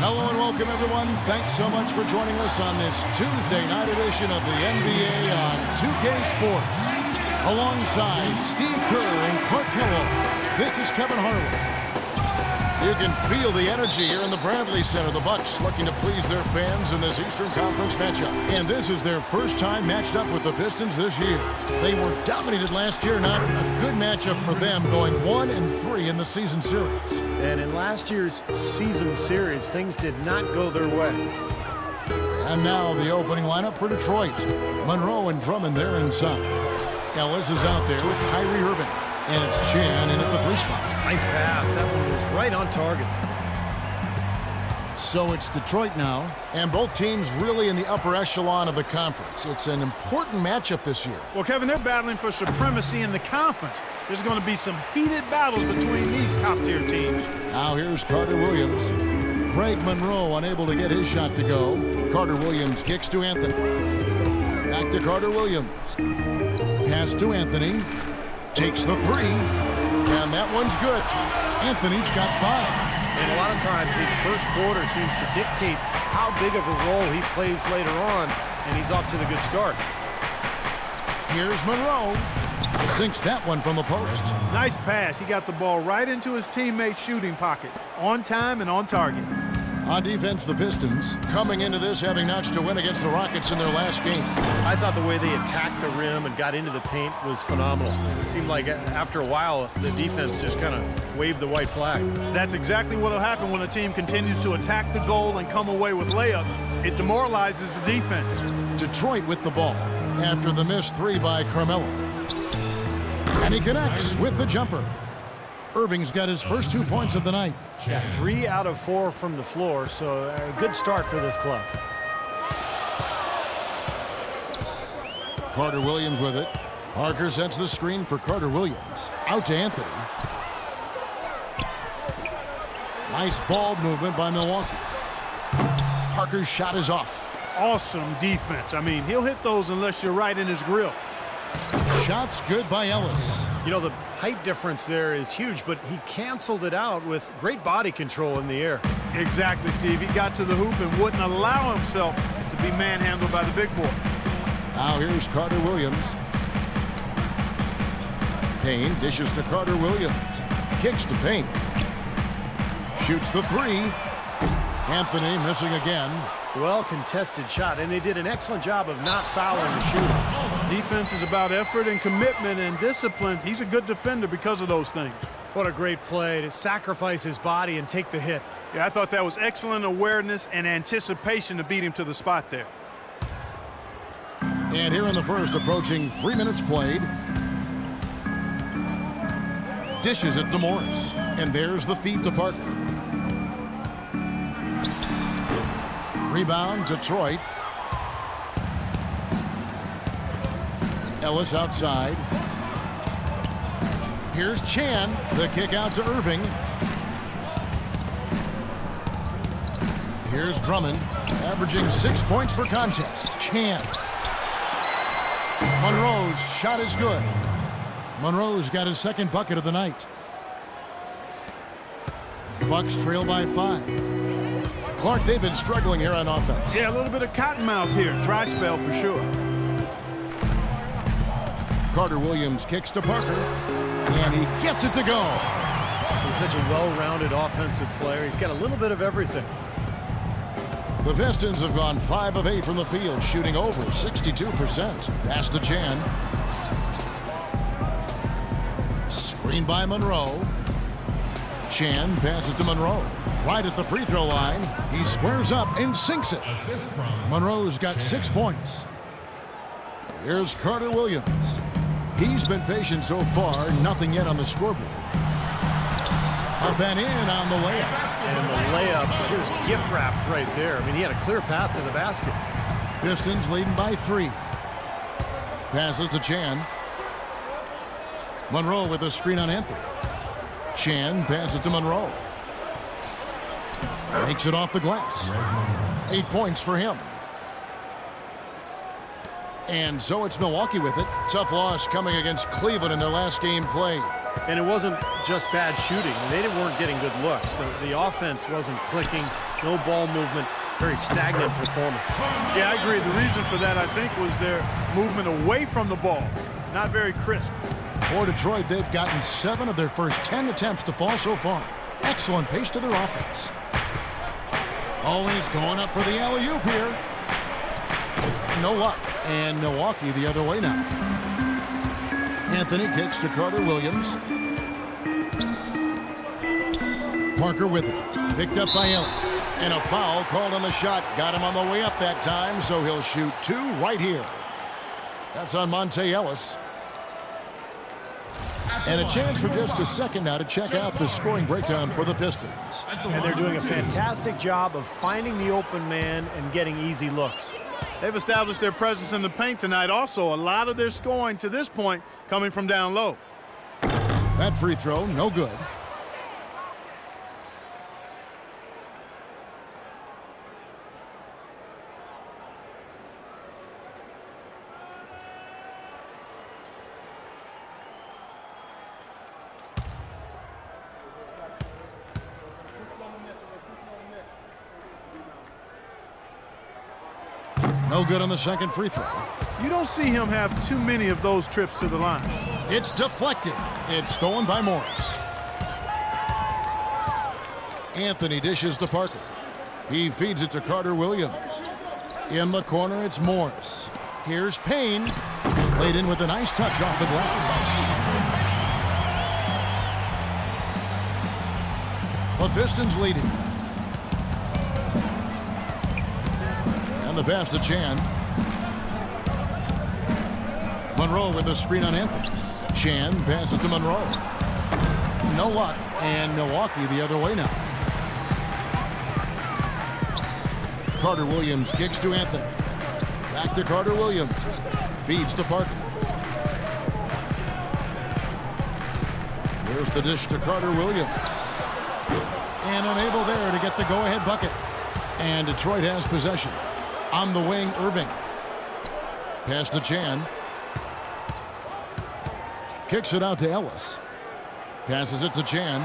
Hello and welcome, everyone. Thanks so much for joining us on this Tuesday night edition of the NBA on 2K Sports. Alongside Steve Kerr and Clark Kellogg, this is Kevin Harlan. You can feel the energy here in the Bradley Center. The Bucks looking to please their fans in this Eastern Conference matchup. And this is their first time matched up with the Pistons this year. They were dominated last year. Not a good matchup for them, going 1-3 in the season series. And in last year's season series, things did not go their way. And now the opening lineup for Detroit. Monroe and Drummond there inside. Ellis is out there with Kyrie Irving. And it's Chan in at the free spot. Nice pass. That one was right on target. So it's Detroit now. And both teams really in the upper echelon of the conference. It's an important matchup this year. Well, Kevin, they're battling for supremacy in the conference. There's going to be some heated battles between these top-tier teams. Now here's Carter Williams. Craig Monroe unable to get his shot to go. Carter Williams kicks to Anthony. Back to Carter Williams. Pass to Anthony. Takes the three, and that one's good. Anthony's got 5. And a lot of times his first quarter seems to dictate how big of a role he plays later on, and he's off to the good start. Here's Monroe. Sinks that one from the post. Nice pass. He got the ball right into his teammate's shooting pocket. On time and on target. On defense, the Pistons coming into this having notched a win against the Rockets in their last game. I thought the way they attacked the rim and got into the paint was phenomenal. It seemed like after a while, the defense just kind of waved the white flag. That's exactly what will happen when a team continues to attack the goal and come away with layups. It demoralizes the defense. Detroit with the ball after the missed 3 by Carmelo. And he connects with the jumper. Irving's got his first 2 points of the night. Yeah, 3 out of 4 from the floor, so a good start for this club. Carter Williams with it. Parker sets the screen for Carter Williams. Out to Anthony. Nice ball movement by Milwaukee. Parker's shot is off. Awesome defense. I mean, he'll hit those unless you're right in his grill. Shot's good by Ellis. You know, the height difference there is huge, but he canceled it out with great body control in the air. Exactly, Steve. He got to the hoop and wouldn't allow himself to be manhandled by the big boy. Now here's Carter Williams. Payne dishes to Carter Williams. Kicks to Payne. Shoots the 3. Anthony missing again. Well-contested shot, and they did an excellent job of not fouling the shooter. Defense is about effort and commitment and discipline. He's a good defender because of those things. What a great play to sacrifice his body and take the hit. Yeah, I thought that was excellent awareness and anticipation to beat him to the spot there. And here in the first, approaching 3 minutes played. Dishes it to Morris. And there's the feed to Parker. Rebound, Detroit. Ellis outside. Here's Chan. The kick out to Irving. Here's Drummond, averaging 6 points per contest. Chan. Monroe's shot is good. Monroe's got his second bucket of the night. Bucks trail by 5. Clark, they've been struggling here on offense. Yeah, a little bit of cottonmouth here. Dry spell for sure. Carter Williams kicks to Parker, and he gets it to go. He's such a well-rounded offensive player. He's got a little bit of everything. The Pistons have gone 5 of 8 from the field, shooting over 62%. Pass to Chan. Screen by Monroe. Chan passes to Monroe. Right at the free throw line. He squares up and sinks it. Monroe's got 6 points. Here's Carter Williams. He's been patient so far. Nothing yet on the scoreboard. Up and in on the layup. And the layup just gift wrapped right there. I mean, he had a clear path to the basket. Pistons leading by 3. Passes to Chan. Monroe with a screen on Anthony. Chan passes to Monroe. Takes it off the glass. 8 points for him. And so it's Milwaukee with it. Tough loss coming against Cleveland in their last game played. And it wasn't just bad shooting. They weren't getting good looks. The offense wasn't clicking, no ball movement, very stagnant performance. Yeah, I agree. The reason for that, I think, was their movement away from the ball. Not very crisp. For Detroit, they've gotten 7 of their first 10 attempts to fall so far. Excellent pace to their offense. Always going up for the alley-oop here. No luck. And Milwaukee the other way now. Anthony kicks to Carter Williams. Parker with it. Picked up by Ellis. And a foul called on the shot. Got him on the way up that time, so he'll shoot 2 right here. That's on Monte Ellis. And a chance for just a second now to check out the scoring breakdown for the Pistons. And they're doing a fantastic job of finding the open man and getting easy looks. They've established their presence in the paint tonight. Also, a lot of their scoring to this point coming from down low. That free throw, no good. No good on the second free throw. You don't see him have too many of those trips to the line. It's deflected. It's stolen by Morris. Anthony dishes to Parker. He feeds it to Carter Williams. In the corner, it's Morris. Here's Payne. Laid in with a nice touch off the glass. The Pistons leading. And the pass to Chan. Monroe with a screen on Anthony. Chan passes to Monroe. No luck, and Milwaukee the other way now. Carter Williams kicks to Anthony. Back to Carter Williams. Feeds to Parker. There's the dish to Carter Williams. And unable there to get the go-ahead bucket. And Detroit has possession. On the wing, Irving. Pass to Chan. Kicks it out to Ellis. Passes it to Chan.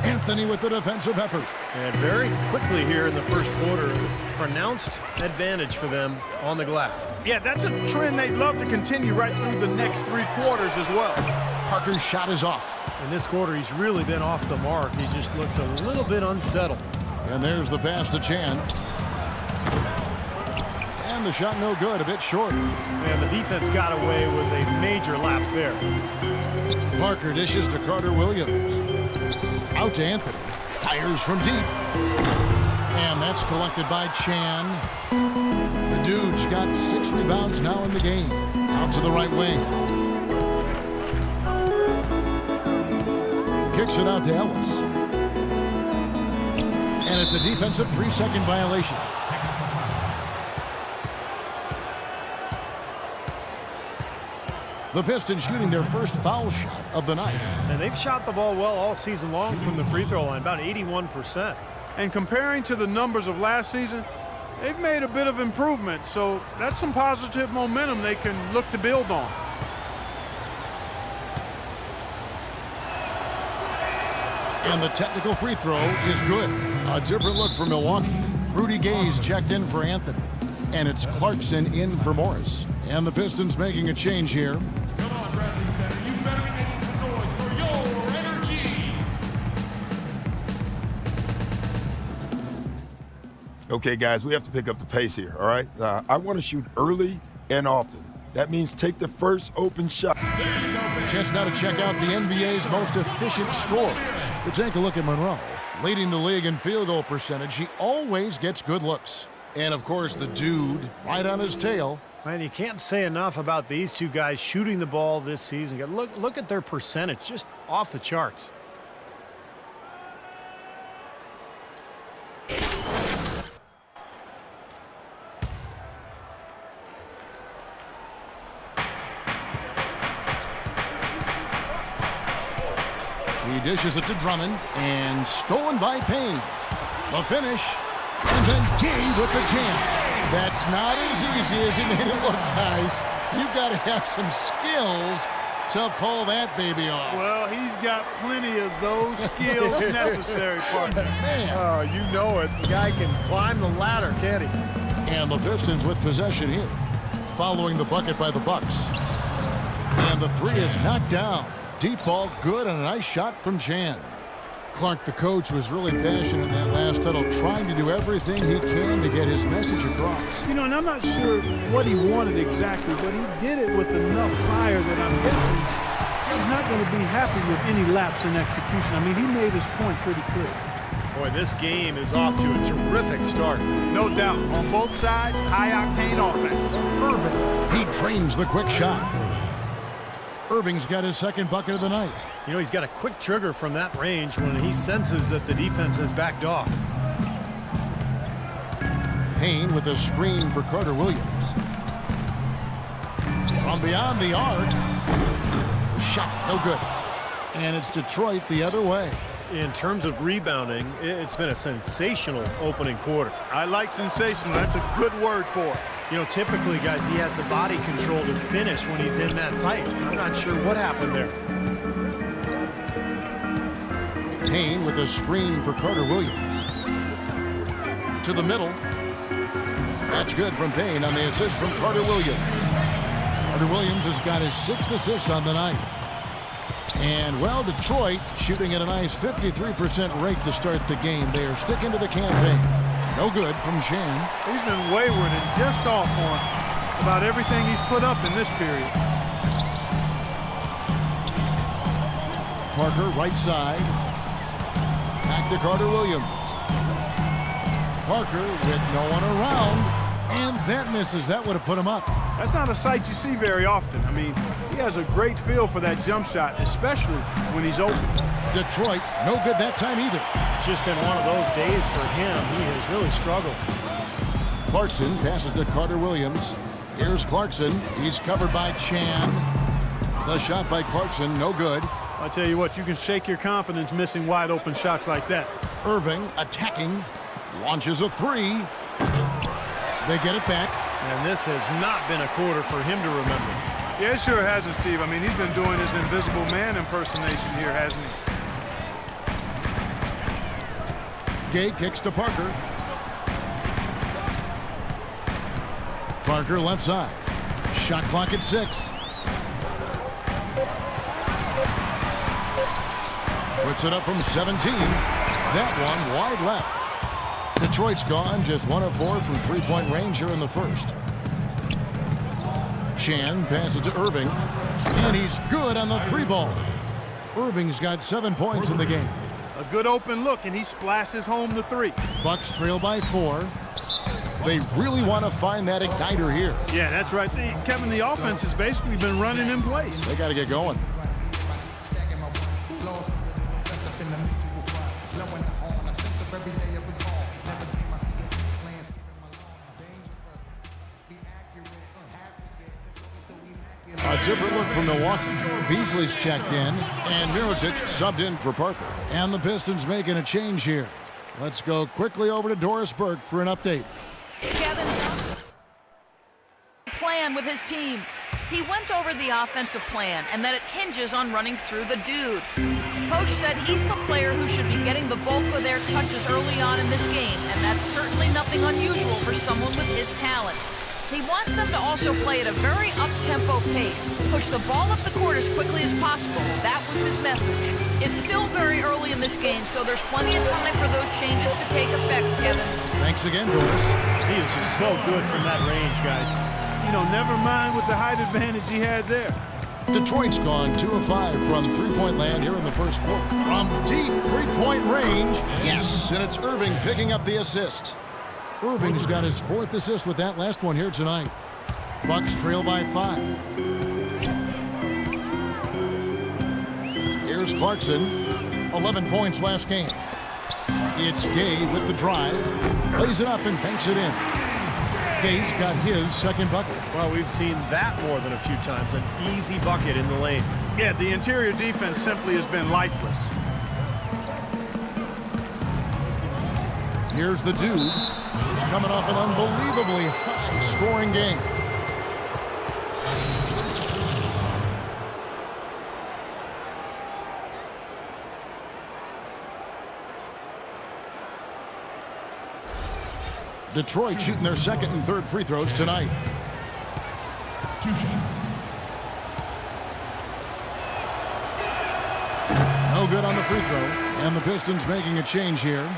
Anthony with the defensive effort. And very quickly here in the first quarter, pronounced advantage for them on the glass. Yeah, that's a trend they'd love to continue right through the next 3 quarters as well. Parker's shot is off. In this quarter, he's really been off the mark. He just looks a little bit unsettled. And there's the pass to Chan. And the shot no good, a bit short. And the defense got away with a major lapse there. Parker dishes to Carter Williams. Out to Anthony. Fires from deep. And that's collected by Chan. The dude's got 6 rebounds now in the game. Out to the right wing. Kicks it out to Ellis. And it's a defensive 3-second violation. The Pistons shooting their first foul shot of the night. And they've shot the ball well all season long from the free throw line, about 81%. And comparing to the numbers of last season, they've made a bit of improvement. So that's some positive momentum they can look to build on. And the technical free throw is good. A different look for Milwaukee. Rudy Gay's checked in for Anthony. And it's Clarkson in for Morris. And the Pistons making a change here. Come on, Bradley Center. You better be making some noise for your energy. Okay, guys, we have to pick up the pace here, all right? I want to shoot early and often. That means take the first open shot. Chance now to check out the NBA's most efficient scorers. We take a look at Monroe. Leading the league in field goal percentage, he always gets good looks. And, of course, the dude right on his tail. Man, you can't say enough about these two guys shooting the ball this season. Look at their percentage, just off the charts. He dishes it to Drummond, and stolen by Payne. The finish, and then Gay with the jam. That's not as easy as he made it look, guys. You've got to have some skills to pull that baby off. Well, he's got plenty of those skills necessary, partner. Man. Oh, you know it. The guy can climb the ladder, can't he? And the Pistons with possession here, following the bucket by the Bucks. And the three is knocked down. Deep ball good, and a nice shot from Chan. Clark, the coach, was really passionate in that last huddle, trying to do everything he can to get his message across. You know, and I'm not sure what he wanted exactly, but he did it with enough fire that I'm guessing he's not going to be happy with any lapse in execution. I mean, he made his point pretty clear. Boy, this game is off to a terrific start. No doubt. On both sides, high-octane offense. Irving, he drains the quick shot. Irving's got his second bucket of the night. You know, he's got a quick trigger from that range when he senses that the defense has backed off. Payne with a screen for Carter Williams. From beyond the arc. The shot, no good. And it's Detroit the other way. In terms of rebounding, it's been a sensational opening quarter. I like sensational. That's a good word for it. You know, typically, guys, he has the body control to finish when he's in that tight. I'm not sure what happened there. Payne with a screen for Carter Williams. To the middle. That's good from Payne on the assist from Carter Williams. Carter Williams has got his 6th assist on the night. And, well, Detroit shooting at a nice 53% rate to start the game. They are sticking to the campaign. No good from Chan. He's been wayward and just off on about everything he's put up in this period. Parker, right side. Back to Carter Williams. Parker with no one around. And that misses. That would have put him up. That's not a sight you see very often. I mean, he has a great feel for that jump shot, especially when he's open. Detroit, no good that time either. It's just been one of those days for him. He has really struggled. Clarkson passes to Carter Williams. Here's Clarkson. He's covered by Chan. The shot by Clarkson, no good. I'll tell you what, you can shake your confidence missing wide open shots like that. Irving attacking. Launches a three. They get it back. And this has not been a quarter for him to remember. Yeah, it sure hasn't, Steve. I mean, he's been doing his invisible man impersonation here, hasn't he? Gay kicks to Parker. Parker left side. Shot clock at 6. Puts it up from 17. That one wide left. Detroit's gone just 1 of 4 from three-point range here in the first. Chan passes to Irving, and he's good on the three ball. Irving's got 7 points in the game. A good open look, and he splashes home the three. Bucks trail by 4. They really want to find that igniter here. Yeah, that's right. Kevin, the offense has basically been running in place. They got to get going. A different look from Milwaukee. Beasley's checked in, and Mirotic subbed in for Parker. And the Pistons making a change here. Let's go quickly over to Doris Burke for an update. Kevin, plan with his team. He went over the offensive plan and that it hinges on running through the dude. Coach said he's the player who should be getting the bulk of their touches early on in this game, and that's certainly nothing unusual for someone with his talent. He wants them to also play at a very up-tempo pace, push the ball up the court as quickly as possible. That was his message. It's still very early in this game, so there's plenty of time for those changes to take effect, Kevin. Thanks again, Doris. He is just so good from that range, guys. You know, never mind with the height advantage he had there. Detroit's gone 2 of 5 from three-point land here in the first quarter. From deep three-point range, yes, and it's Irving picking up the assist. Irving's got his 4th assist with that last one here tonight. Bucks trail by 5. Here's Clarkson, 11 points last game. It's Gay with the drive, plays it up and banks it in. Gay's got his second bucket. Well, we've seen that more than a few times, an easy bucket in the lane. Yeah, the interior defense simply has been lifeless. Here's the dude who's coming off an unbelievably high-scoring game. Detroit shooting their second and third free throws tonight. 2 shots. No good on the free throw. And the Pistons making a change here.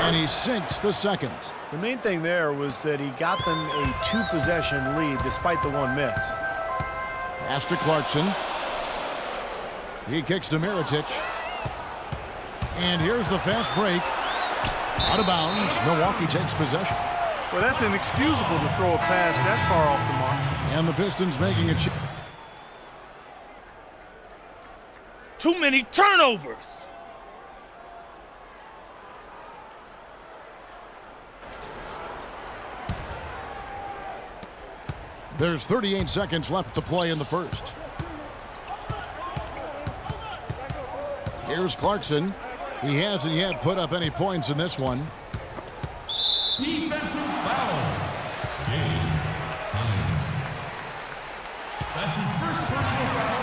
And he sinks the second. The main thing there was that he got them a 2-possession lead despite the 1 miss. Pass to Clarkson. He kicks to Mirotic. And here's the fast break. Out of bounds. Milwaukee takes possession. Well, that's inexcusable to throw a pass that far off the mark. And the Pistons making a change. Too many turnovers. There's 38 seconds left to play in the first. Here's Clarkson. He hasn't yet put up any points in this one. Defensive foul. Game times. That's his first personal foul.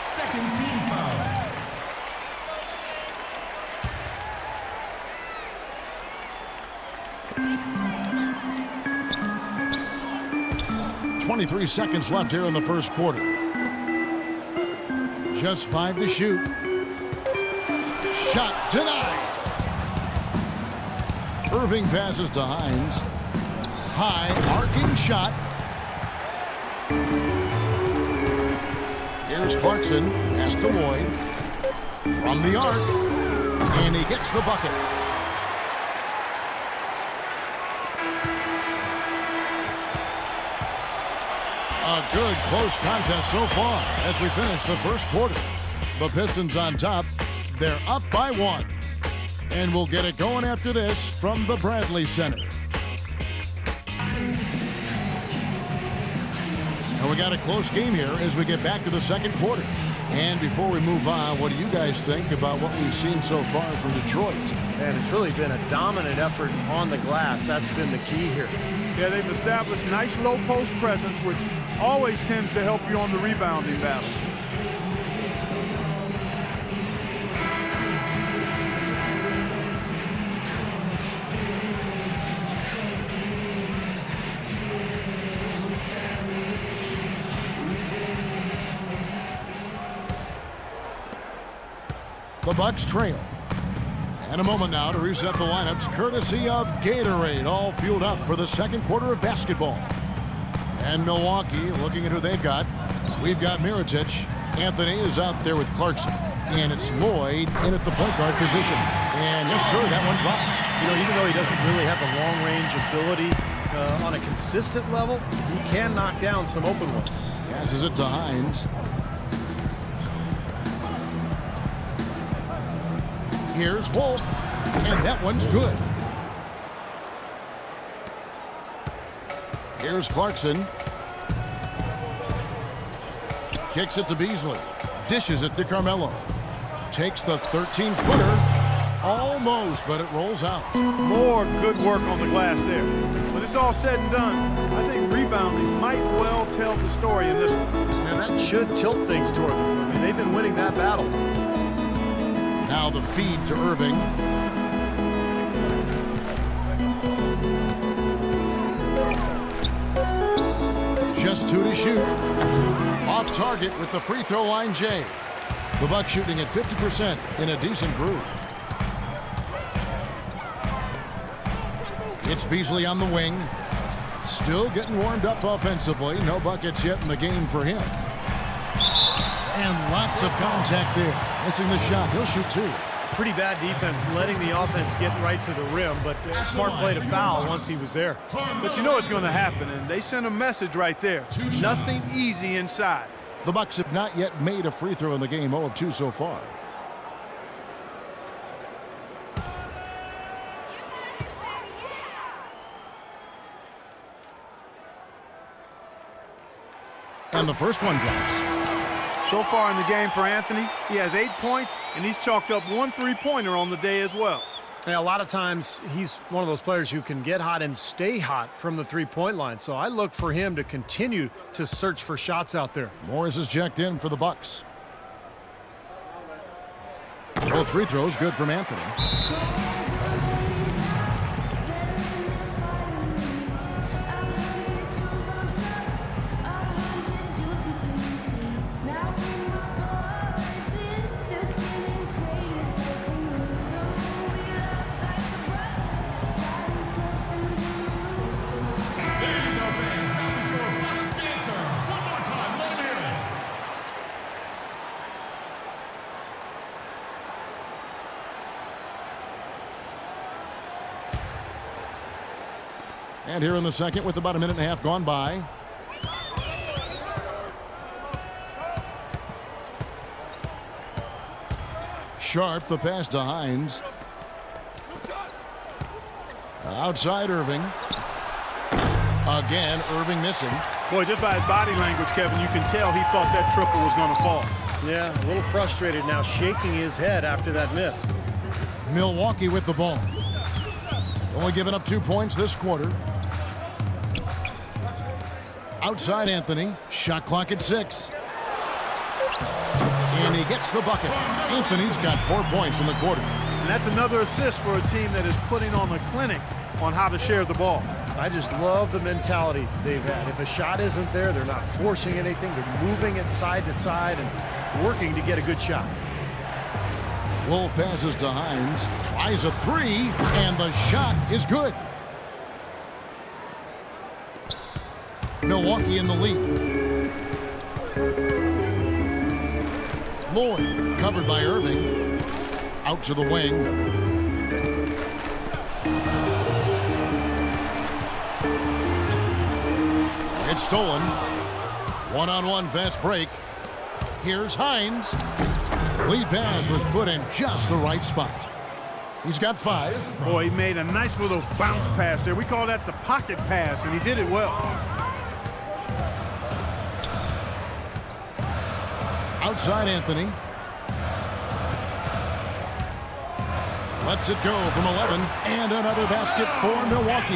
Second team foul. 23 seconds left here in the first quarter. Just 5 to shoot. Shot denied. Irving passes to Hines. High arcing shot. Here's Clarkson. Pass to Lloyd. From the arc. And he gets the bucket. A good close contest so far as we finish the first quarter. The Pistons on top. They're up by 1. And we'll get it going after this from the Bradley Center. And we got a close game here as we get back to the second quarter. And before we move on, what do you guys think about what we've seen so far from Detroit? And it's really been a dominant effort on the glass. That's been the key here. Yeah, they've established nice low post presence, which always tends to help you on the rebounding battle. The Bucks trail. And a moment now to reset the lineups courtesy of Gatorade, all fueled up for the second quarter of basketball. And Milwaukee looking at who they've got. We've got Mirotic. Anthony is out there with Clarkson. And it's Lloyd in at the point guard position. And yes, sir, that one drops. You know, even though he doesn't really have the long-range ability on a consistent level, he can knock down some open ones. Passes it to Hines. Here's Wolf, and that one's good. Here's Clarkson. Kicks it to Beasley. Dishes it to Carmelo. Takes the 13-footer. Almost, but it rolls out. More good work on the glass there. When it's all said and done, I think rebounding might well tell the story in this one. And that should tilt things toward them. I mean, they've been winning that battle. Now the feed to Irving. Just 2 to shoot. Off target with the free throw line, Jay. The Bucks shooting at 50% in a decent groove. It's Beasley on the wing. Still getting warmed up offensively. No buckets yet in the game for him. And lots of contact there. Missing the shot. He'll shoot 2. Pretty bad defense, letting the offense get right to the rim, but smart play to foul once he was there. But you know it's going to happen, and they sent a message right there. Nothing easy inside. The Bucks have not yet made a free throw in the game, 0 of 2 so far. And the first one drops. So far in the game for Anthony, he has 8 points, and he's chalked up 1 3-pointer on the day as well. Yeah, a lot of times he's one of those players who can get hot and stay hot from the three-point line. So I look for him to continue to search for shots out there. Morris is checked in for the Bucks. Both free throws good from Anthony. And here in the second with about a minute and a half gone by. Sharp, the pass to Hines. Outside Irving. Again, Irving missing. Boy, just by his body language, Kevin, you can tell he thought that triple was going to fall. Yeah, a little frustrated now, shaking his head after that miss. Milwaukee with the ball. Only giving up 2 points this quarter. Outside Anthony. Shot clock at 6. And he gets the bucket. Anthony's got 4 points in the quarter. And that's another assist for a team that is putting on a clinic on how to share the ball. I just love the mentality they've had. If a shot isn't there, they're not forcing anything. They're moving it side to side and working to get a good shot. Wolf passes to Hines. Tries a three, and the shot is good. Milwaukee in the lead. Lloyd covered by Irving. Out to the wing. It's stolen. One-on-one fast break. Here's Hines. The lead pass was put in just the right spot. He's got 5. Boy, he made a nice little bounce pass there. We call that the pocket pass, and he did it well. Outside Anthony. Lets it go from 11. And another basket for Milwaukee.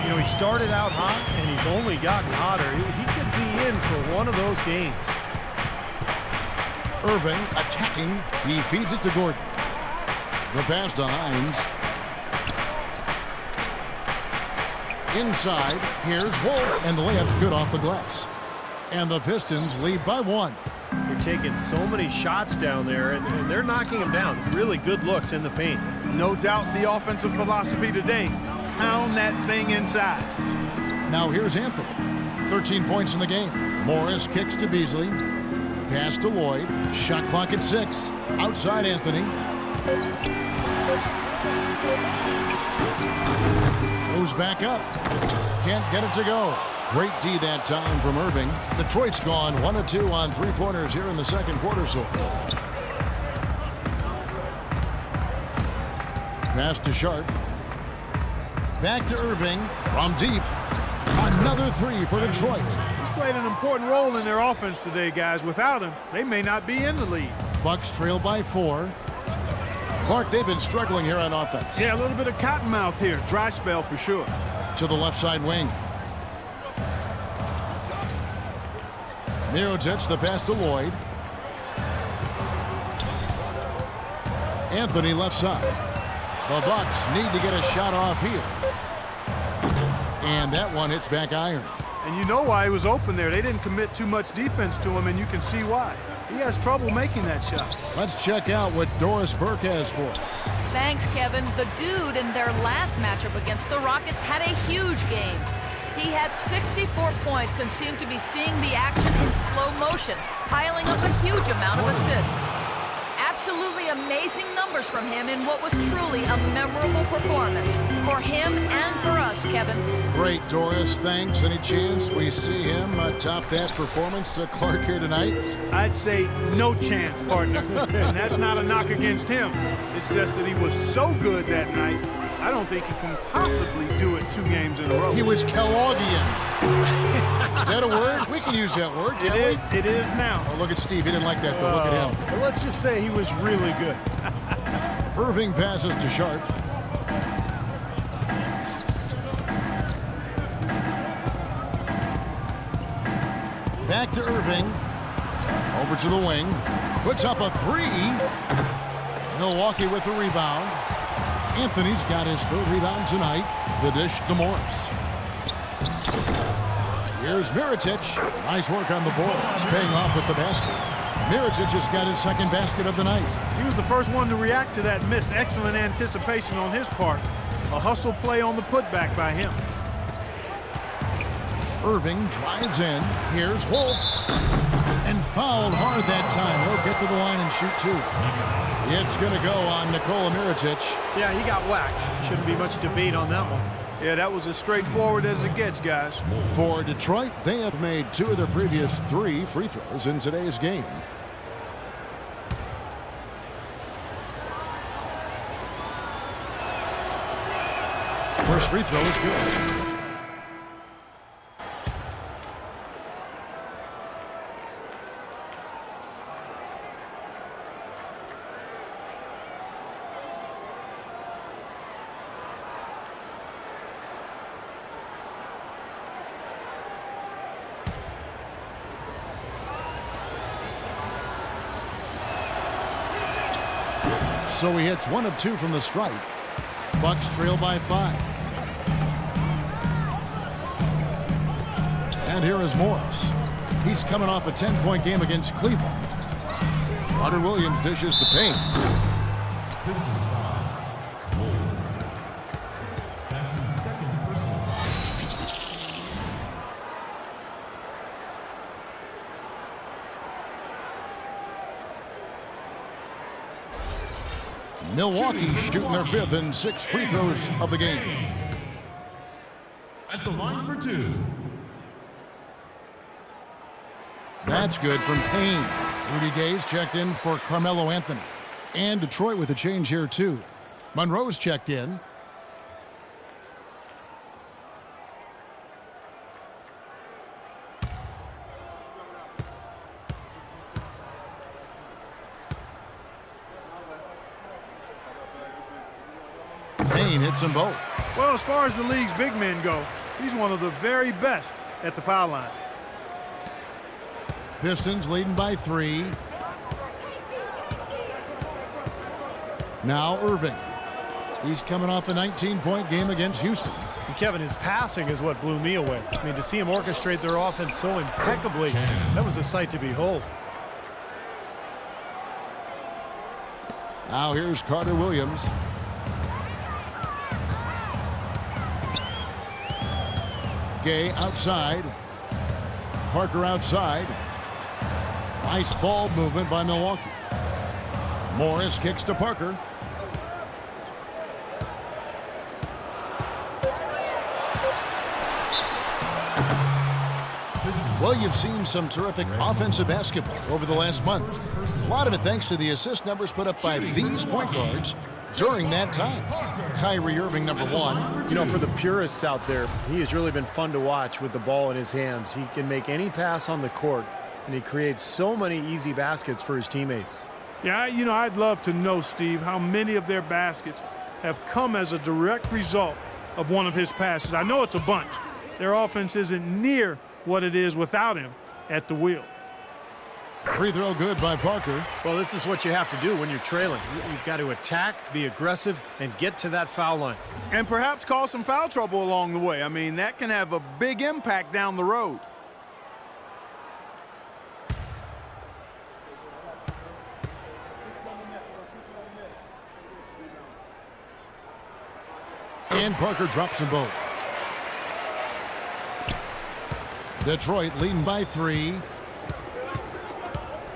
You know, he started out hot, and he's only gotten hotter. He could be in for one of those games. Irving attacking. He feeds it to Gordon. The pass to Hines. Inside. Here's Wolf. And the layup's good off the glass. And the Pistons lead by 1. They're taking so many shots down there, and they're knocking them down. Really good looks in the paint. No doubt the offensive philosophy today. Pound that thing inside. Now here's Anthony. 13 points in the game. Morris kicks to Beasley. Pass to Lloyd. Shot clock at 6. Outside Anthony. Goes back up. Can't get it to go. Great D that time from Irving. Detroit's gone 1 of 2 on three-pointers here in the second quarter so far. Pass to Sharp. Back to Irving from deep. Another 3 for Detroit. He's played an important role in their offense today, guys. Without him, they may not be in the lead. Bucks trail by 4. Clark, they've been struggling here on offense. Yeah, a little bit of cottonmouth here. Dry spell for sure. To the left side wing. Mirotic, the pass to Lloyd. Anthony left side. The Bucks need to get a shot off here. And that one hits back iron. And you know why he was open there. They didn't commit too much defense to him, and you can see why. He has trouble making that shot. Let's check out what Doris Burke has for us. Thanks, Kevin. The dude in their last matchup against the Rockets had a huge game. He had 64 points and seemed to be seeing the action in slow motion, piling up a huge amount of assists. Absolutely amazing numbers from him in what was truly a memorable performance for him and for us, Kevin. Great, Doris. Thanks. Any chance we see him top that performance, Clark, here tonight? I'd say no chance, partner. And that's not a knock against him. It's just that he was so good that night, I don't think he can possibly do it 2 games in a row. He was Kelloggian. Is that a word? We can use that word, can't we? It is now. Oh, look at Steve. He didn't like that, though. Look at him. Well, let's just say he was really good. Irving passes to Sharp. Back to Irving. Over to the wing. Puts up a three. Milwaukee with the rebound. Anthony's got his third rebound tonight. The dish to Morris. Here's Mirotic. Nice work on the boards, paying off with the basket. Mirotic just got his second basket of the night. He was the first one to react to that miss. Excellent anticipation on his part. A hustle play on the putback by him. Irving drives in. Here's Wolf. And fouled hard that time. He'll get to the line and shoot two. It's going to go on Nikola Mirotic. Yeah, he got whacked. Shouldn't be much debate on that one. Yeah, that was as straightforward as it gets, guys. For Detroit, they have made 2 of their previous 3 free throws in today's game. First free throw is good. So he hits 1 of 2 from the stripe. Bucks trail by 5. And here is Morris. He's coming off a 10-point game against Cleveland. Carter Williams dishes to Payne. Pistons foul. Wolf. That's his second personal. Milwaukee shooting their 5th and 6th free throws of the game. At the line for 2. That's good from Payne. Rudy Gay's checked in for Carmelo Anthony. And Detroit with a change here, too. Monroe's checked in. Payne hits them both. Well, as far as the league's big men go, he's one of the very best at the foul line. Pistons leading by 3. Now Irving. He's coming off a 19-point game against Houston. And Kevin, his passing is what blew me away. I mean, to see him orchestrate their offense so impeccably, that was a sight to behold. Now here's Carter Williams. Gay outside. Parker outside. Nice ball movement by Milwaukee. Morris kicks to Parker. Well, you've seen some terrific offensive basketball over the last month. A lot of it thanks to the assist numbers put up by these point guards during that time. Kyrie Irving, number 1. You know, for the purists out there, he has really been fun to watch with the ball in his hands. He can make any pass on the court, and he creates so many easy baskets for his teammates. Yeah, you know, I'd love to know, Steve, how many of their baskets have come as a direct result of one of his passes. I know it's a bunch. Their offense isn't near what it is without him at the wheel. Free throw good by Parker. Well, this is what you have to do when you're trailing. You've got to attack, be aggressive, and get to that foul line. And perhaps cause some foul trouble along the way. I mean, that can have a big impact down the road. And Parker drops them both. Detroit leading by 3.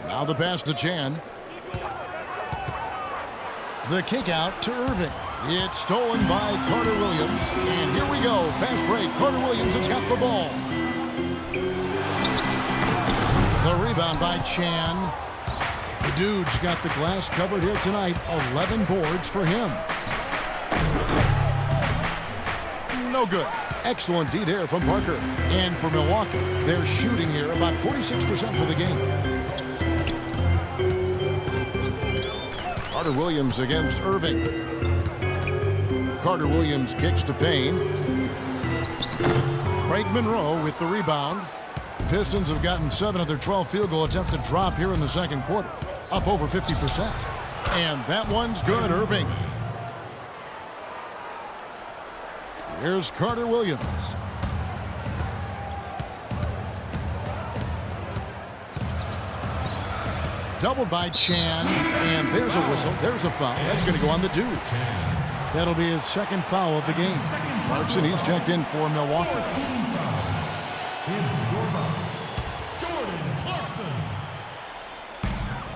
Now the pass to Chan. The kick out to Irving. It's stolen by Carter Williams. And here we go. Fast break. Carter Williams has got the ball. The rebound by Chan. The dude's got the glass covered here tonight. 11 boards for him. No good. Excellent D there from Parker. And for Milwaukee, they're shooting here about 46% for the game. Carter Williams against Irving. Carter Williams kicks to Payne. Craig Monroe with the rebound. Pistons have gotten 7 of their 12 field goal attempts to drop here in the second quarter, up over 50%. And that one's good, Irving. Here's Carter Williams. Doubled by Chan, and there's a whistle. There's a foul. That's going to go on the dude. That'll be his second foul of the game. Clarkson, he's checked in for Milwaukee.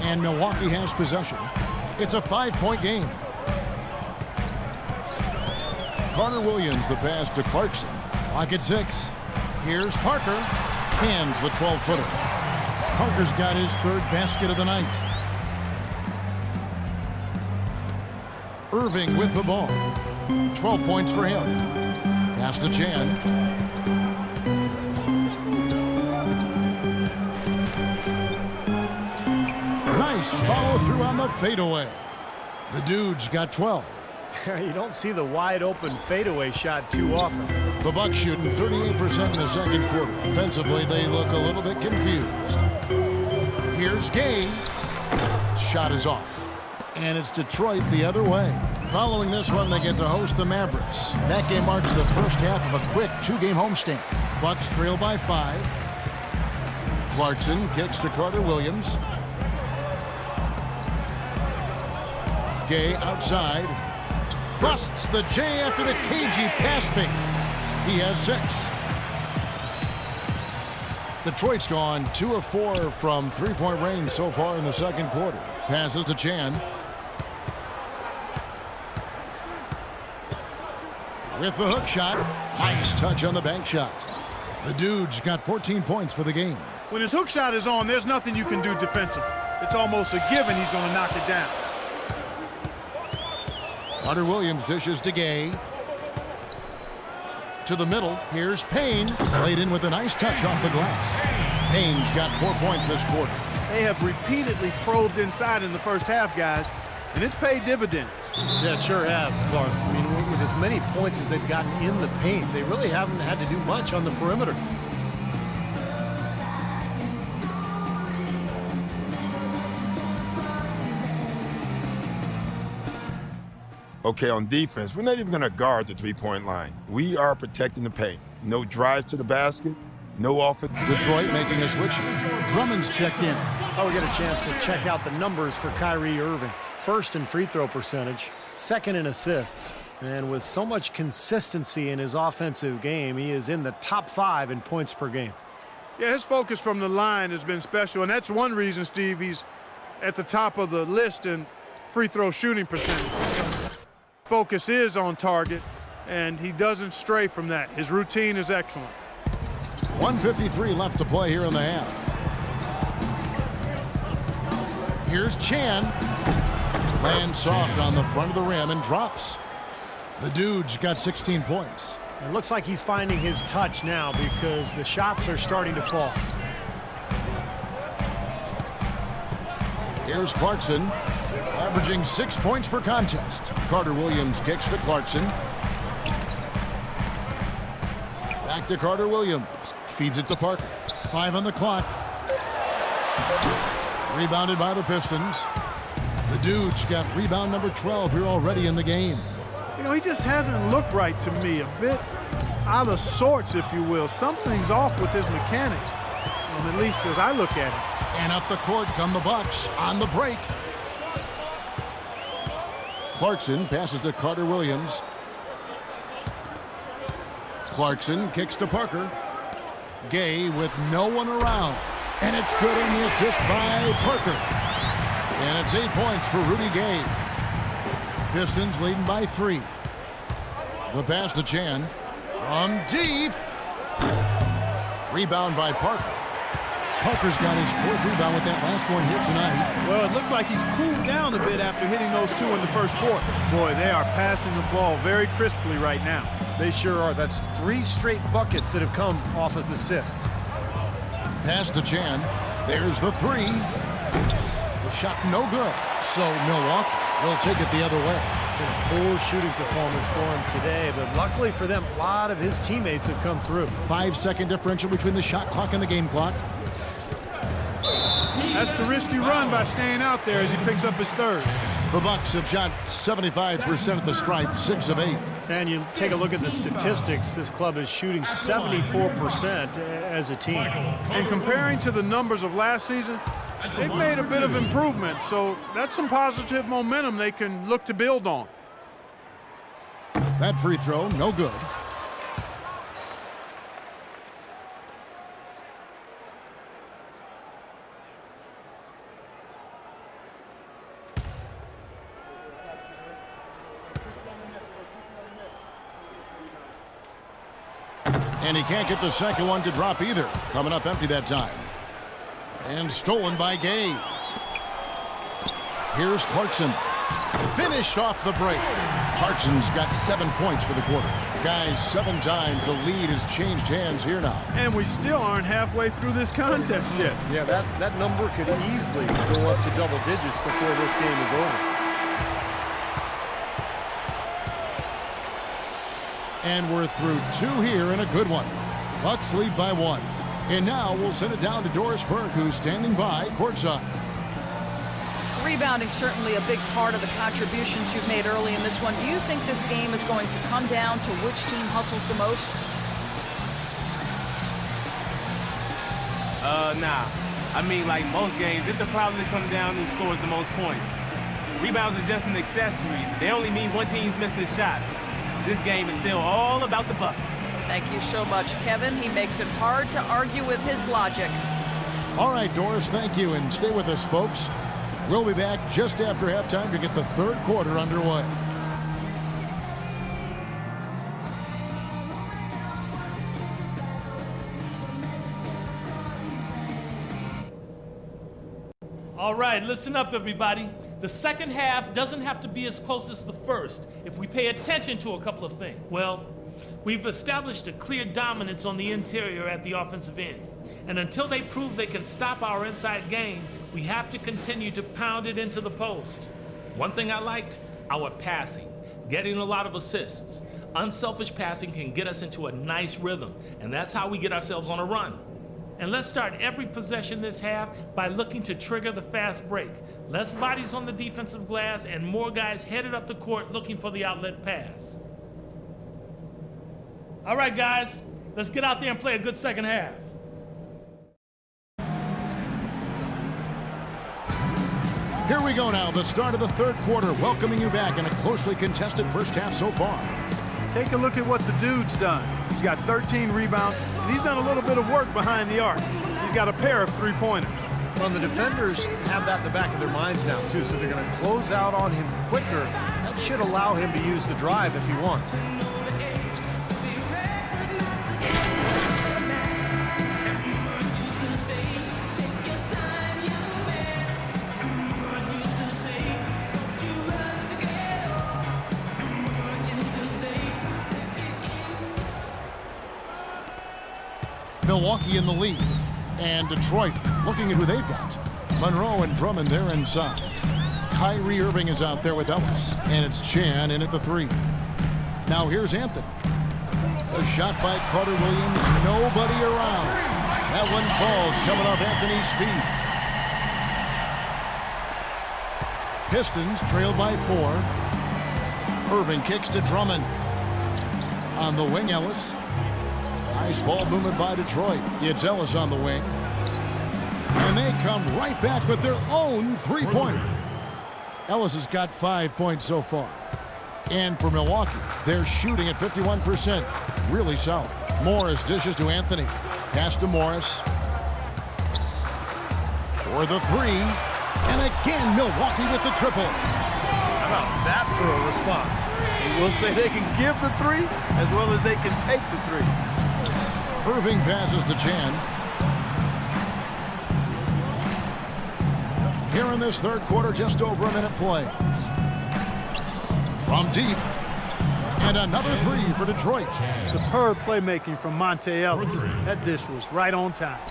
And Milwaukee has possession. It's a 5-point game. Carter Williams, the pass to Clarkson. Lock at 6. Here's Parker. Hands the 12-footer. Parker's got his 3rd basket of the night. Irving with the ball. 12 points for him. Pass to Chan. Nice follow through on the fadeaway. The dude's got 12. You don't see the wide open fadeaway shot too often. The Bucks shooting 38% in the second quarter. Offensively, they look a little bit confused. Here's Gay. Shot is off. And it's Detroit the other way. Following this one, they get to host the Mavericks. That game marks the first half of a quick 2-game homestand. Bucks trail by 5. Clarkson kicks to Carter Williams. Gay outside. Busts the J after the cagey pass fake. He has 6. Detroit's gone 2 of 4 from 3-point range so far in the second quarter. Passes to Chan. With the hook shot. Nice touch on the bank shot. The dude's got 14 points for the game. When his hook shot is on, there's nothing you can do defensively. It's almost a given he's going to knock it down. Carter Williams dishes to Gay. To the middle. Here's Payne. Laid in with a nice touch off the glass. Payne's got 4 points this quarter. They have repeatedly probed inside in the first half, guys, and it's paid dividends. Yeah, it sure has, Clark. I mean, with as many points as they've gotten in the paint, they really haven't had to do much on the perimeter. Okay, on defense, we're not even going to guard the 3-point line. We are protecting the paint. No drives to the basket, no offense. Detroit making a switch. Drummond's checked in. Oh, we get a chance to check out the numbers for Kyrie Irving. 1st in free throw percentage, 2nd in assists. And with so much consistency in his offensive game, he is in the top 5 in points per game. Yeah, his focus from the line has been special, and that's one reason, Steve, he's at the top of the list in free throw shooting percentage. Focus is on target, and he doesn't stray from that. His routine is excellent. 1:53 left to play here in the half. Here's Chan. Lands soft on the front of the rim and drops. The dude's got 16 points. It looks like he's finding his touch now because the shots are starting to fall. Here's Clarkson, averaging 6 points per contest. Carter Williams kicks to Clarkson. Back to Carter Williams. Feeds it to Parker. 5 on the clock. Rebounded by the Pistons. The dude's got rebound number 12 here already in the game. You know, he just hasn't looked right to me. A bit out of sorts, if you will. Something's off with his mechanics, at least as I look at it. And up the court come the Bucks on the break. Clarkson passes to Carter Williams. Clarkson kicks to Parker. Gay with no one around. And it's good in the assist by Parker. And it's 8 points for Rudy Gay. Pistons leading by 3. The pass to Chan. From deep. Rebound by Parker. Parker's got his 4th rebound with that last one here tonight. Well, it looks like he's cooled down a bit after hitting those 2 in the first quarter. Boy, they are passing the ball very crisply right now. They sure are. That's 3 straight buckets that have come off of assists. Pass to Chan. There's the 3. The shot no good. So Milwaukee will take it the other way. Been a poor shooting performance for him today, but luckily for them, a lot of his teammates have come through. 5-second differential between the shot clock and the game clock. That's the risky run by staying out there as he picks up his third. The Bucks have shot 75% at the stripe, 6 of 8. And you take a look at the statistics, this club is shooting 74% as a team. And comparing to the numbers of last season, they've made a bit of improvement, so that's some positive momentum they can look to build on. That free throw, no good. And he can't get the second one to drop either. Coming up empty that time. And stolen by Gay. Here's Clarkson. Finished off the break. Clarkson's got 7 points for the quarter. Guys, 7 times the lead has changed hands here now. And we still aren't halfway through this contest yet. Yeah, that number could easily go up to double digits before this game is over. And we're through 2 here and a good one. Bucks lead by 1. And now we'll send it down to Doris Burke, who's standing by courtside. Rebounding certainly a big part of the contributions you've made early in this one. Do you think this game is going to come down to which team hustles the most? Nah. I mean, like most games, this will probably come down to who scores the most points. Rebounds are just an accessory. They only mean one team's missing shots. This game is still all about the buckets. Thank you so much, Kevin. He makes it hard to argue with his logic. All right, Doris, thank you, and stay with us, folks. We'll be back just after halftime to get the third quarter underway. All right, listen up, everybody. The second half doesn't have to be as close as the first if we pay attention to a couple of things. Well, we've established a clear dominance on the interior at the offensive end. And until they prove they can stop our inside game, we have to continue to pound it into the post. One thing I liked, our passing, getting a lot of assists. Unselfish passing can get us into a nice rhythm, and that's how we get ourselves on a run. And let's start every possession this half by looking to trigger the fast break. Less bodies on the defensive glass and more guys headed up the court looking for the outlet pass. All right, guys, let's get out there and play a good second half. Here we go now, the start of the third quarter, welcoming you back in a closely contested first half so far. Take a look at what the dude's done. He's got 13 rebounds, and he's done a little bit of work behind the arc. He's got a pair of three-pointers. Well, the defenders have that in the back of their minds now, too, so they're going to close out on him quicker. That should allow him to use the drive if he wants. Milwaukee in the lead. And Detroit looking at who they've got. Monroe and Drummond there inside. Kyrie Irving is out there with Ellis. And it's Chan in at the 3. Now here's Anthony. A shot by Carter Williams. Nobody around. That one falls coming off Anthony's feet. Pistons trail by 4. Irving kicks to Drummond. On the wing, Ellis. Nice ball movement by Detroit. It's Ellis on the wing. And they come right back with their own three-pointer. Ellis has got 5 points so far. And for Milwaukee, they're shooting at 51%. Really solid. Morris dishes to Anthony. Pass to Morris. For the 3. And again, Milwaukee with the triple. How about that for a response? We'll say they can give the 3 as well as they can take the 3. Irving passes to Chan. Here in this third quarter, just over a minute play. From deep. And another 3 for Detroit. Superb playmaking from Monte Ellis. That dish was right on time.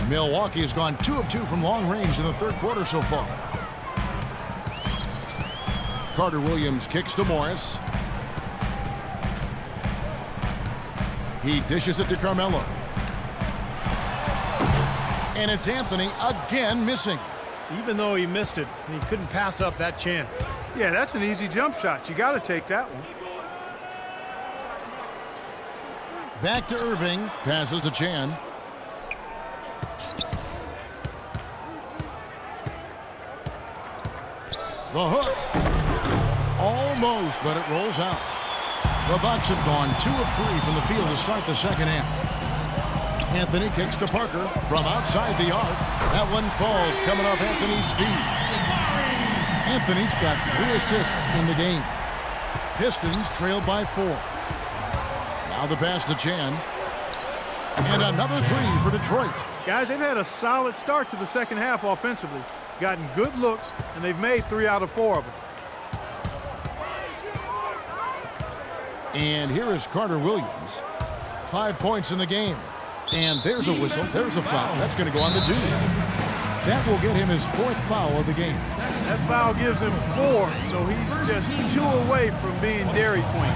Milwaukee has gone 2 of 2 from long range in the third quarter so far. Carter Williams kicks to Morris. He dishes it to Carmelo. And it's Anthony again missing. Even though he missed it, he couldn't pass up that chance. Yeah, that's an easy jump shot. You got to take that one. Back to Irving. Passes to Chan. The hook. Almost, but it rolls out. The Bucks have gone 2 of 3 from the field to start the second half. Anthony kicks to Parker from outside the arc. That one falls coming off Anthony's feet. Anthony's got 3 assists in the game. Pistons trailed by 4. Now the pass to Chan. And another 3 for Detroit. Guys, they've had a solid start to the second half offensively. Gotten good looks, and they've made 3 out of 4 of them. And here is Carter Williams. 5 points in the game. And there's a whistle. There's a foul. That's going to go on the dude. That will get him his 4th foul of the game. That foul gives him 4, so he's just 2 away from being Dairy Queen.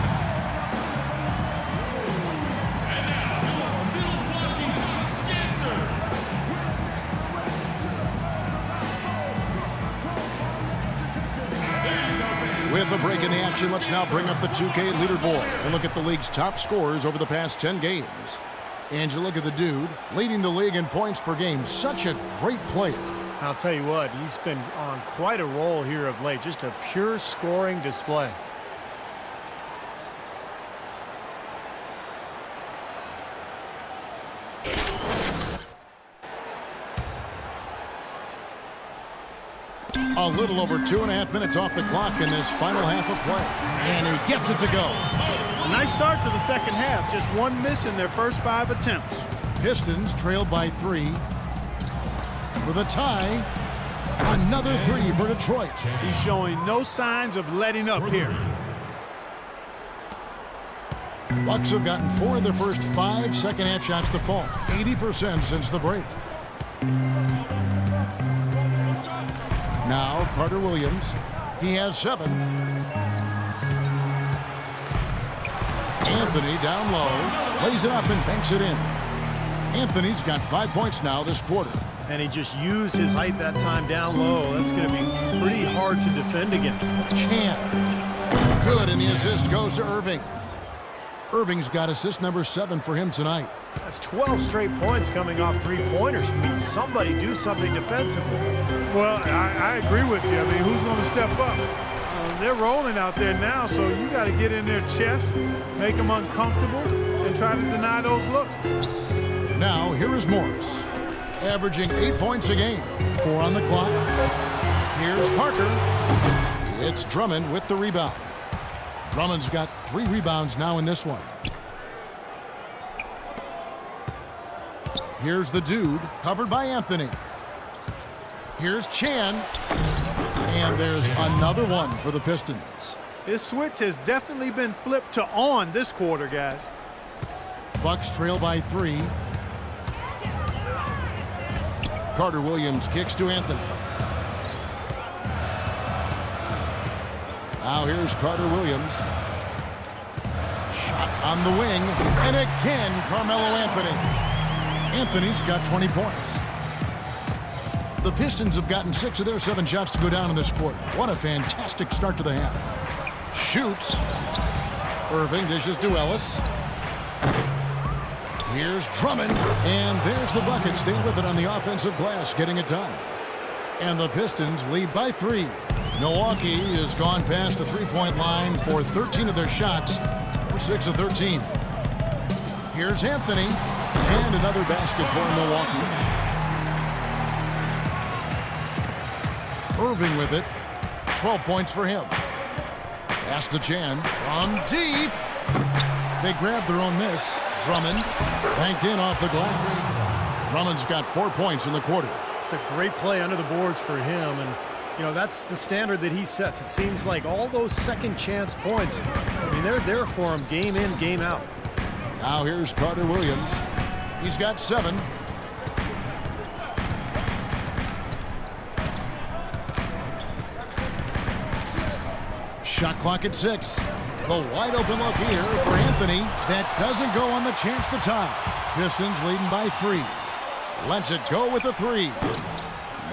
With a break in the action, let's now bring up the 2K leaderboard and look at the league's top scorers over the past 10 games. And you look at the dude leading the league in points per game. Such a great player. I'll tell you what, he's been on quite a roll here of late. Just a pure scoring display. A little over 2.5 minutes off the clock in this final half of play. And he gets it to go. A nice start to the second half. Just 1 miss in their first 5 attempts. Pistons trailed by 3. For the tie, another 3 for Detroit. He's showing no signs of letting up here. Bucks have gotten 4 of their first 5 second half shots to fall. 80% since the break. Now Carter Williams. He has 7. Anthony down low. Lays it up and banks it in. Anthony's got 5 points now this quarter. And he just used his height that time down low. That's going to be pretty hard to defend against. Chan. Good, and the assist goes to Irving. Irving's got assist number 7 for him tonight. That's 12 straight points coming off 3-pointers. I mean, somebody do something defensively. Well, I agree with you. I mean, who's going to step up? They're rolling out there now, so you got to get in their chest, make them uncomfortable, and try to deny those looks. Now, here is Morris, averaging 8 points a game. 4 on the clock. Here's Parker. It's Drummond with the rebound. Drummond's got 3 rebounds now in this one. Here's the dude, covered by Anthony. Here's Chan. And there's another one for the Pistons. This switch has definitely been flipped to on this quarter, guys. Bucks trail by 3. Carter Williams kicks to Anthony. Now here's Carter Williams. Shot on the wing. And again, Carmelo Anthony. Anthony's got 20 points. The Pistons have gotten 6 of their 7 shots to go down in this quarter. What a fantastic start to the half. Shoots. Irving dishes to Ellis. Here's Drummond. And there's the bucket. Stay with it on the offensive glass, getting it done. And the Pistons lead by 3. Milwaukee has gone past the 3-point line for 13 of their shots. For 6 of 13. Here's Anthony. And another basket for Milwaukee. Irving with it. 12 points for him. Pass to Chan. From deep. They grabbed their own miss. Drummond banked in off the glass. Drummond's got 4 points in the quarter. It's a great play under the boards for him. And, you know, that's the standard that he sets. It seems like all those second chance points, I mean, they're there for him game in, game out. Now here's Carter Williams. He's got 7. Shot clock at 6. The wide open look here for Anthony. That doesn't go on the chance to tie. Pistons leading by 3. Lets it go with a 3.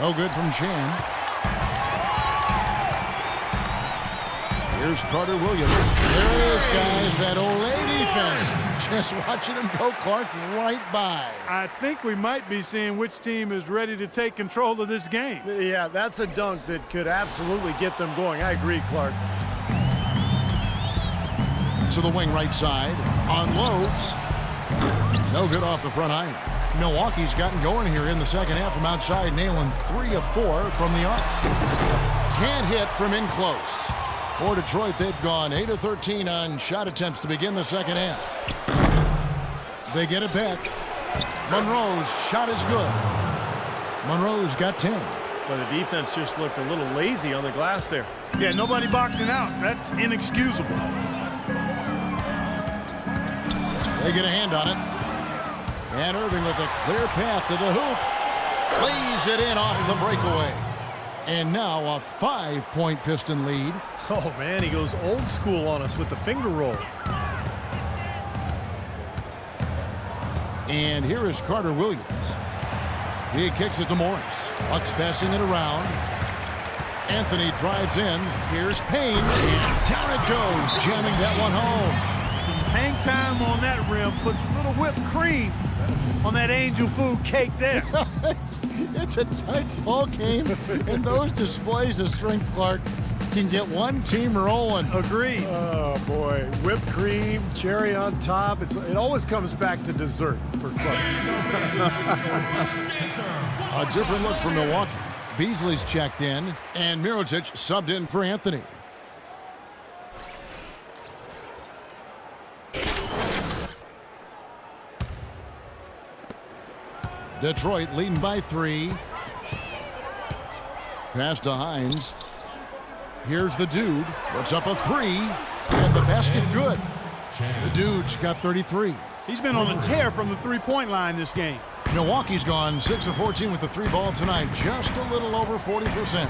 No good from Chan. Here's Carter Williams. There it is, guys. That Olay defense. Just watching him go, Clark, right by. I think we might be seeing which team is ready to take control of this game. Yeah, that's a dunk that could absolutely get them going. I agree, Clark. To the wing right side. Unloads. No good off the front iron. Milwaukee's gotten going here in the second half from outside, nailing 3 of 4 from the arc. Can't hit from in close. For Detroit, they've gone 8 of 13 on shot attempts to begin the second half. They get it back. Monroe's shot is good. Monroe's got 10. But the defense just looked a little lazy on the glass there. Yeah, nobody boxing out. That's inexcusable. They get a hand on it. And Irving with a clear path to the hoop. Plays it in off the breakaway. And now a 5-point Piston lead. Oh, man, he goes old school on us with the finger roll. And here is Carter Williams. He kicks it to Morris. Bucks passing it around. Anthony drives in. Here's Payne. And down it goes, jamming that one home. Some hang time on that rim puts a little whipped cream on that angel food cake there. It's a tight ball game, and those displays of strength, Clark, can get one team rolling. Agreed. Oh, boy. Whipped cream, cherry on top. It always comes back to dessert for Clark. A different look for Milwaukee. Beasley's checked in, and Mirotic subbed in for Anthony. Detroit leading by 3. Pass to Hines. Here's the dude. Puts up a 3. And the basket good. The dude's got 33. He's been on a tear from the three-point line this game. Milwaukee's gone 6 of 14 with the 3 ball tonight. Just a little over 40%.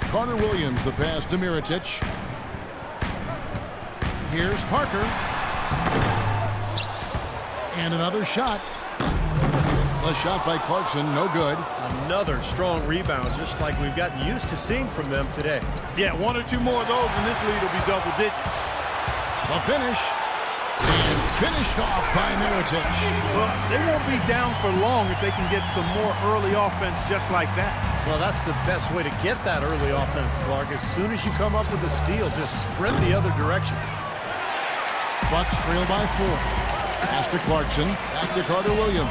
Carter Williams, the pass to Mirotic. Here's Parker. And another shot. A shot by Clarkson, no good. Another strong rebound, just like we've gotten used to seeing from them today. Yeah, 1 or 2 more of those and this lead will be double digits. The finish. And finished off by Mirotic. Well, they won't be down for long if they can get some more early offense just like that. Well, that's the best way to get that early offense, Clark. As soon as you come up with a steal, just sprint the other direction. Bucks trail by 4. Pass to Clarkson. Back to Carter Williams.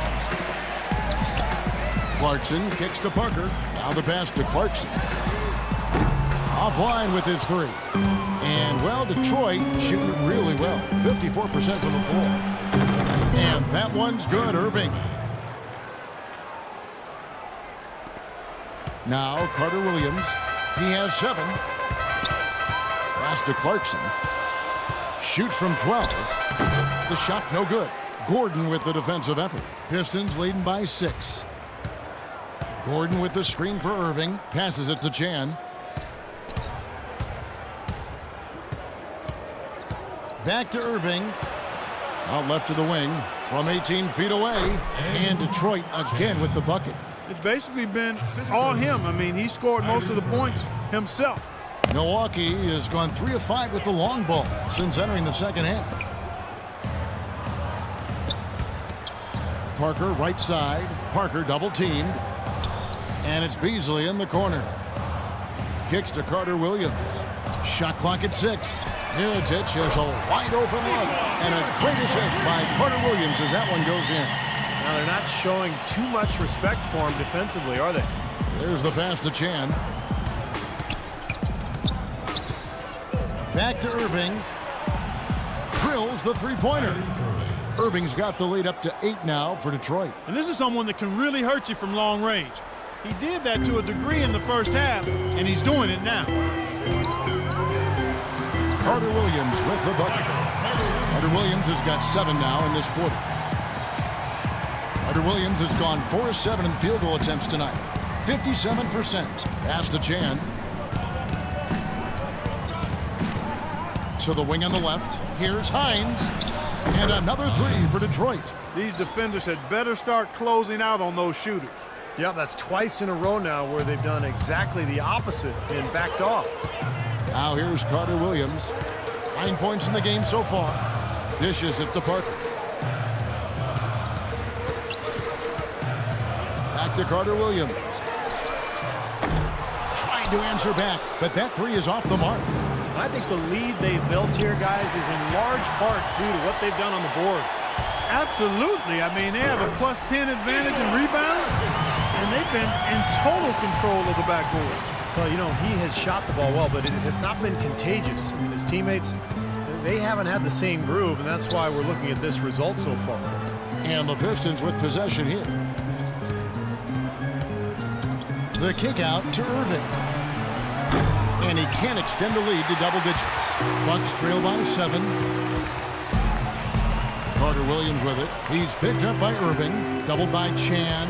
Clarkson kicks to Parker. Now the pass to Clarkson. Offline with his 3. And, well, Detroit shooting it really well. 54% from the floor. And that one's good, Irving. Now Carter Williams. He has 7. Pass to Clarkson. Shoots from 12. The shot no good. Gordon with the defensive effort. Pistons leading by 6. Gordon with the screen for Irving. Passes it to Chan. Back to Irving. Out left to the wing from 18 feet away. And Detroit again with the bucket. It's basically been all him. I mean, he scored most of the points himself. Milwaukee has gone 3 of 5 with the long ball since entering the second half. Parker right side. Parker double teamed. And it's Beasley in the corner. Kicks to Carter Williams. Shot clock at 6. Mirotic has a wide open look. And a great assist by Carter Williams as that one goes in. Now they're not showing too much respect for him defensively, are they? There's the pass to Chan. Back to Irving. Drills the three-pointer. Irving's got the lead up to 8 now for Detroit. And this is someone that can really hurt you from long range. He did that to a degree in the first half, and he's doing it now. Carter Williams with the bucket. Carter Williams has got 7 now in this quarter. Carter Williams has gone 4 of 7 in field goal attempts tonight. 57%. Pass to Chan. to the wing on the left. Here's Hines. And another three for Detroit. These defenders had better start closing out on those shooters. Yeah, that's twice in a row now where they've done exactly the opposite and backed off. Now here's Carter Williams. 9 points in the game so far. Dishes it to Parker. Back to Carter Williams. Trying to answer back, but that three is off the mark. I think the lead they've built here, guys, is in large part due to what they've done on the boards. Absolutely. I mean, they have a +10 advantage in rebounds, and they've been in total control of the backboard. Well, you know, he has shot the ball well, but it has not been contagious. And his teammates, they haven't had the same groove, and that's why we're looking at this result so far. And the Pistons with possession here. The kick out to Irving. And he can't extend the lead to double digits. Bucks trail by 7. Carter Williams with it. He's picked up by Irving. Doubled by Chan.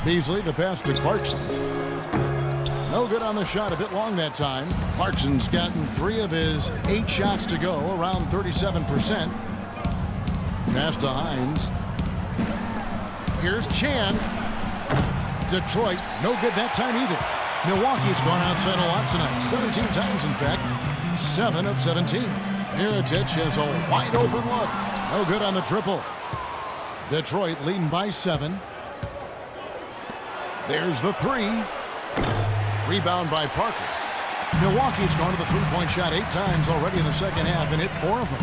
Beasley, the pass to Clarkson. No good on the shot, a bit long that time. Clarkson's gotten 3 of his 8 shots to go, around 37%. Pass to Hines. Here's Chan. Detroit, no good that time either. Milwaukee's gone outside a lot tonight. 17 times, in fact. 7 of 17. Mirotic has a wide open look. No good on the triple. Detroit leading by 7. There's the 3. Rebound by Parker. Milwaukee's gone to the three-point shot 8 times already in the second half and hit 4 of them.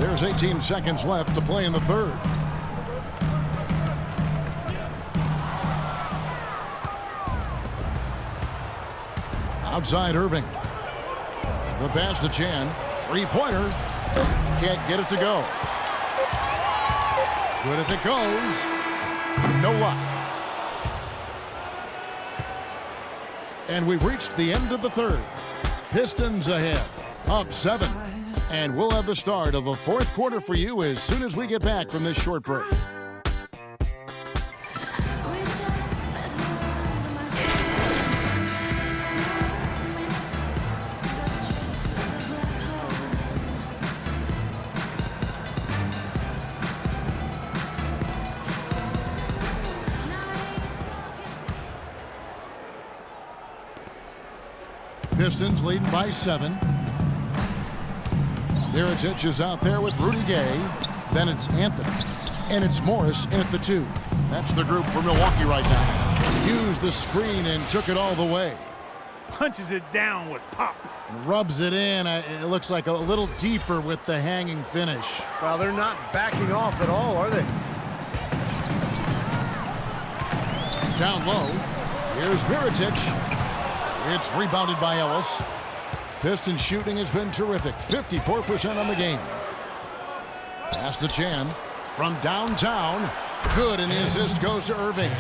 There's 18 seconds left to play in the third. Outside Irving. The pass to Chan. Three-pointer. Can't get it to go. Good if it goes. No luck. And we've reached the end of the third. Pistons ahead. Up 7. And we'll have the start of the fourth quarter for you as soon as we get back from this short break. Pistons leading by 7. Mirotic is out there with Rudy Gay. Then it's Anthony. And it's Morris in at the 2. That's the group for Milwaukee right now. Used the screen and took it all the way. Punches it down with pop. And rubs it in. It looks like a little deeper with the hanging finish. Well, they're not backing off at all, are they? Down low. Here's Mirotic. It's rebounded by Ellis. Pistons shooting has been terrific. 54% on the game. Pass to Chan. From downtown. Good, and the assist goes to Irving.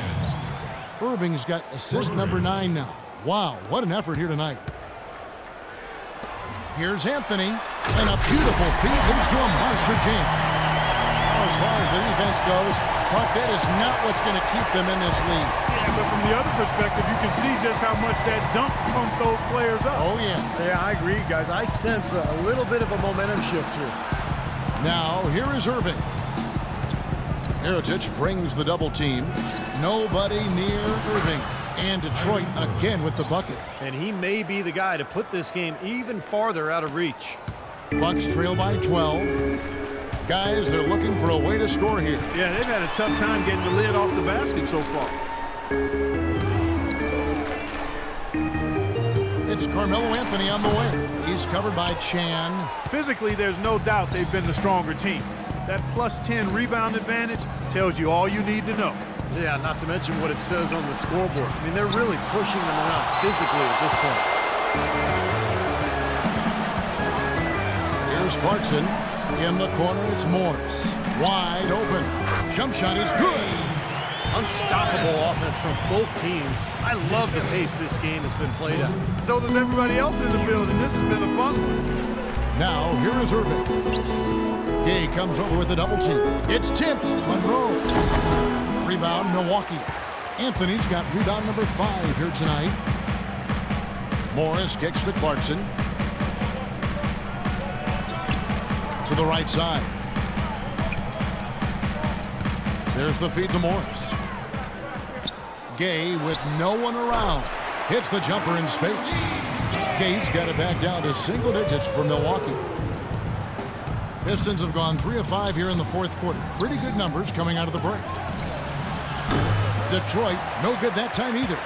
Irving's got assist number 9 now. Wow, what an effort here tonight. Here's Anthony. And a beautiful feed leads to a monster jam. As far as the defense goes, Clark, that is not what's going to keep them in this league. Yeah, but from the other perspective, you can see just how much that dunk pumped those players up. Oh, yeah. Yeah, I agree, guys. I sense a little bit of a momentum shift here. Now, here is Irving. Mirotic brings the double team. Nobody near Irving. And Detroit again with the bucket. And he may be the guy to put this game even farther out of reach. Bucks trail by 12. Guys, they're looking for a way to score here. Yeah, they've had a tough time getting the lid off the basket so far. It's Carmelo Anthony on the wing. He's covered by Chan. Physically, there's no doubt they've been the stronger team. That +10 rebound advantage tells you all you need to know. Yeah, not to mention what it says on the scoreboard. I mean, they're really pushing them around physically at this point. Here's Clarkson. In the corner, it's Morris. Wide open. Jump shot is good. Unstoppable offense from both teams. I love the pace this game has been played at. So does everybody else in the building. This has been a fun one. Now, here is Irving. Gay comes over with a double team. It's tipped. Monroe. Rebound, Milwaukee. Anthony's got rebound number 5 here tonight. Morris kicks to Clarkson. To the right side. There's the feed to Morris. Gay with no one around. Hits the jumper in space. Gay's got it back down to single digits for Milwaukee. Pistons have gone 3 of 5 here in the fourth quarter. Pretty good numbers coming out of the break. Detroit, no good that time either.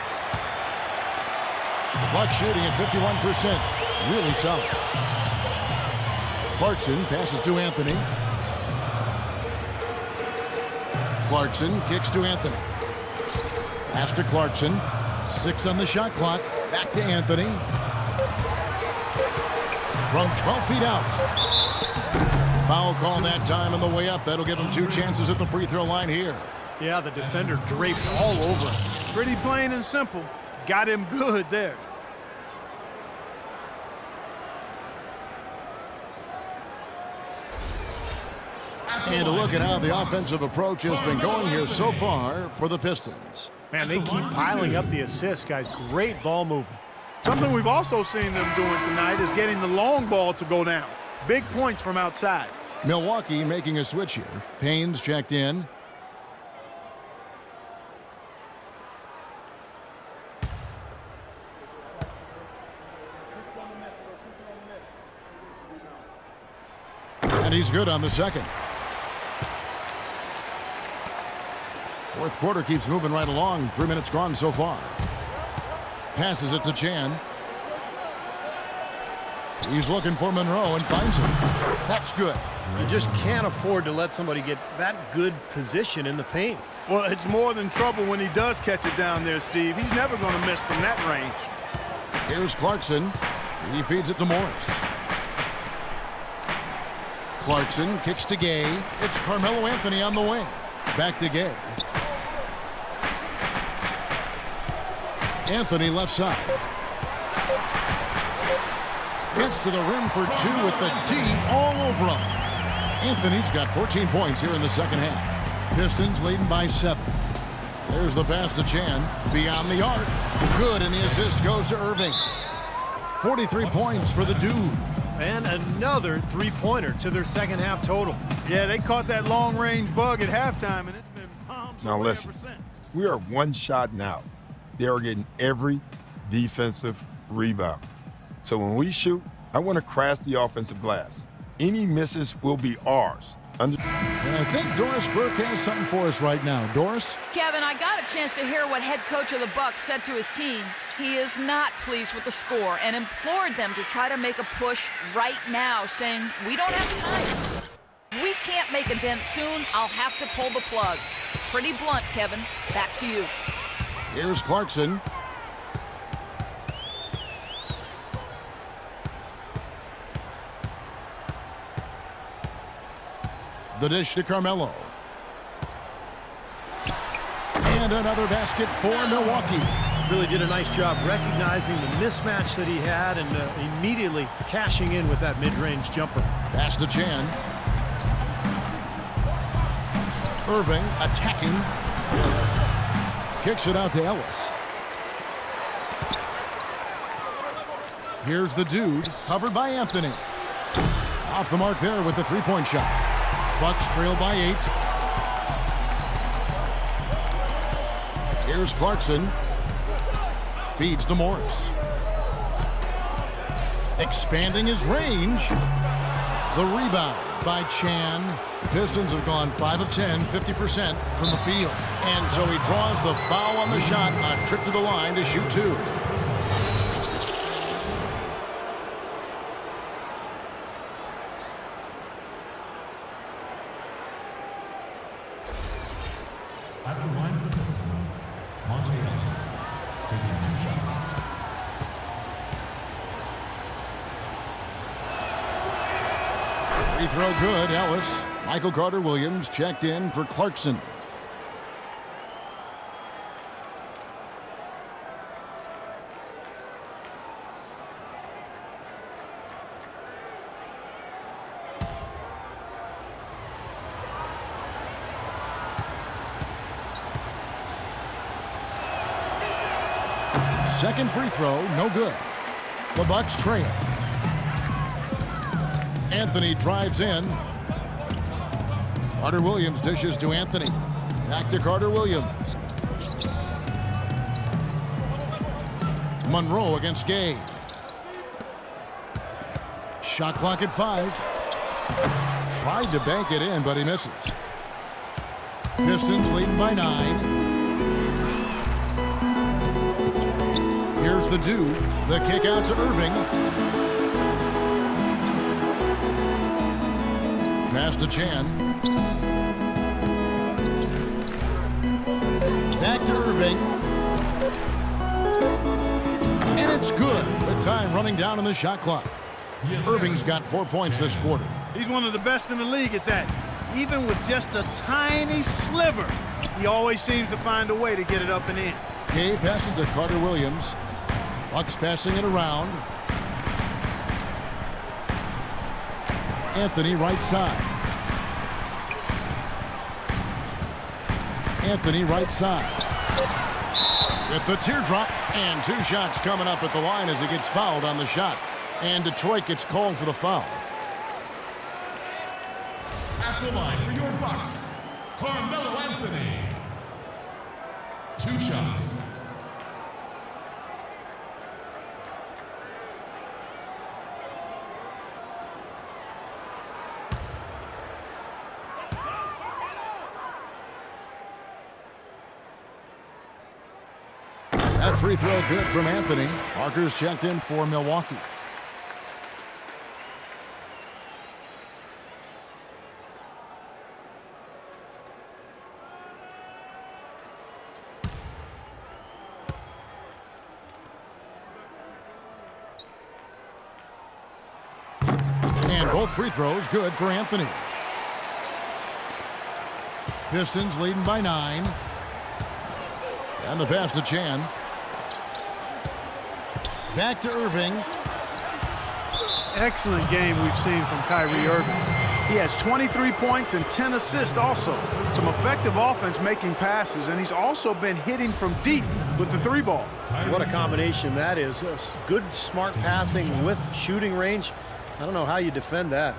The Bucks shooting at 51%. Really solid. Clarkson passes to Anthony. Clarkson kicks to Anthony. Pass to Clarkson. 6 on the shot clock. Back to Anthony. From 12 feet out. Foul call that time on the way up. That'll give him 2 chances at the free throw line here. Yeah, the defender draped all over him. Pretty plain and simple. Got him good there. And a look at how the offensive approach has been going here so far for the Pistons. Man, they keep piling up the assists, guys. Great ball movement. Something we've also seen them doing tonight is getting the long ball to go down. Big points from outside. Milwaukee making a switch here. Payne's checked in. And he's good on the second. Fourth quarter keeps moving right along. 3 minutes gone so far. Passes it to Chan. He's looking for Monroe and finds him. That's good. You just can't afford to let somebody get that good position in the paint. Well, it's more than trouble when he does catch it down there, Steve. He's never going to miss from that range. Here's Clarkson. He feeds it to Morris. Clarkson kicks to Gay. It's Carmelo Anthony on the wing. Back to Gay. Anthony left side. Gets to the rim for 2 with the D all over him. Anthony's got 14 points here in the second half. Pistons leading by 7. There's the pass to Chan. Beyond the arc. Good, and the assist goes to Irving. 43 points for the dude. And another three-pointer to their second half total. Yeah, they caught that long-range bug at halftime, and it's been bombs Now away listen, ever since. we are 1 shot now. They are getting every defensive rebound. So when we shoot, I want to crash the offensive glass. Any misses will be ours. And I think Doris Burke has something for us right now. Doris? Kevin, I got a chance to hear what head coach of the Bucks said to his team. He is not pleased with the score and implored them to try to make a push right now, saying, "We don't have time. We can't make a dent soon. I'll have to pull the plug." Pretty blunt, Kevin. Back to you. Here's Clarkson. The dish to Carmelo. And another basket for Milwaukee. Really did a nice job recognizing the mismatch that he had and immediately cashing in with that mid-range jumper. Pass to Chan. Irving attacking. Kicks it out to Ellis. Here's the dude, covered by Anthony. Off the mark there with the three-point shot. Bucks trail by 8. Here's Clarkson. Feeds to Morris. Expanding his range. The rebound by Chan. The Pistons have gone 5 of 10, 50% from the field. And so he draws the foul on the shot, a trip to the line to shoot 2. At the line of the Pistons, Monte Ellis taking 2 shots. Free throw good, Ellis. Michael Carter-Williams checked in for Clarkson. second free throw, no good. The Bucks trail. Anthony drives in. Carter Williams dishes to Anthony. Back to Carter Williams. Monroe against Gay. Shot clock at 5. Tried to bank it in, but he misses. Pistons leading by 9. Here's the Dude. The kick out to Irving. Pass to Chan. Back to Irving. And it's good. The time running down on the shot clock. Irving's got 4 points this quarter. He's one of the best in the league at that. Even with just a tiny sliver, he always seems to find a way to get it up and in. Gay passes to Carter Williams. Bucks passing it around. Anthony right side. Anthony right side. With the teardrop, and 2 shots coming up at the line as he gets fouled on the shot. And Detroit gets called for the foul. At the line for your Bucks, Carmelo Anthony. 2 shots. That free throw good from Anthony. Parker's checked in for Milwaukee. And both free throws good for Anthony. Pistons leading by 9. And the pass to Chan. Back to Irving. Excellent game we've seen from Kyrie Irving. He has 23 points and 10 assists also. Some effective offense making passes, and he's also been hitting from deep with the 3-ball. What a combination that is. Good, smart passing with shooting range. I don't know how you defend that.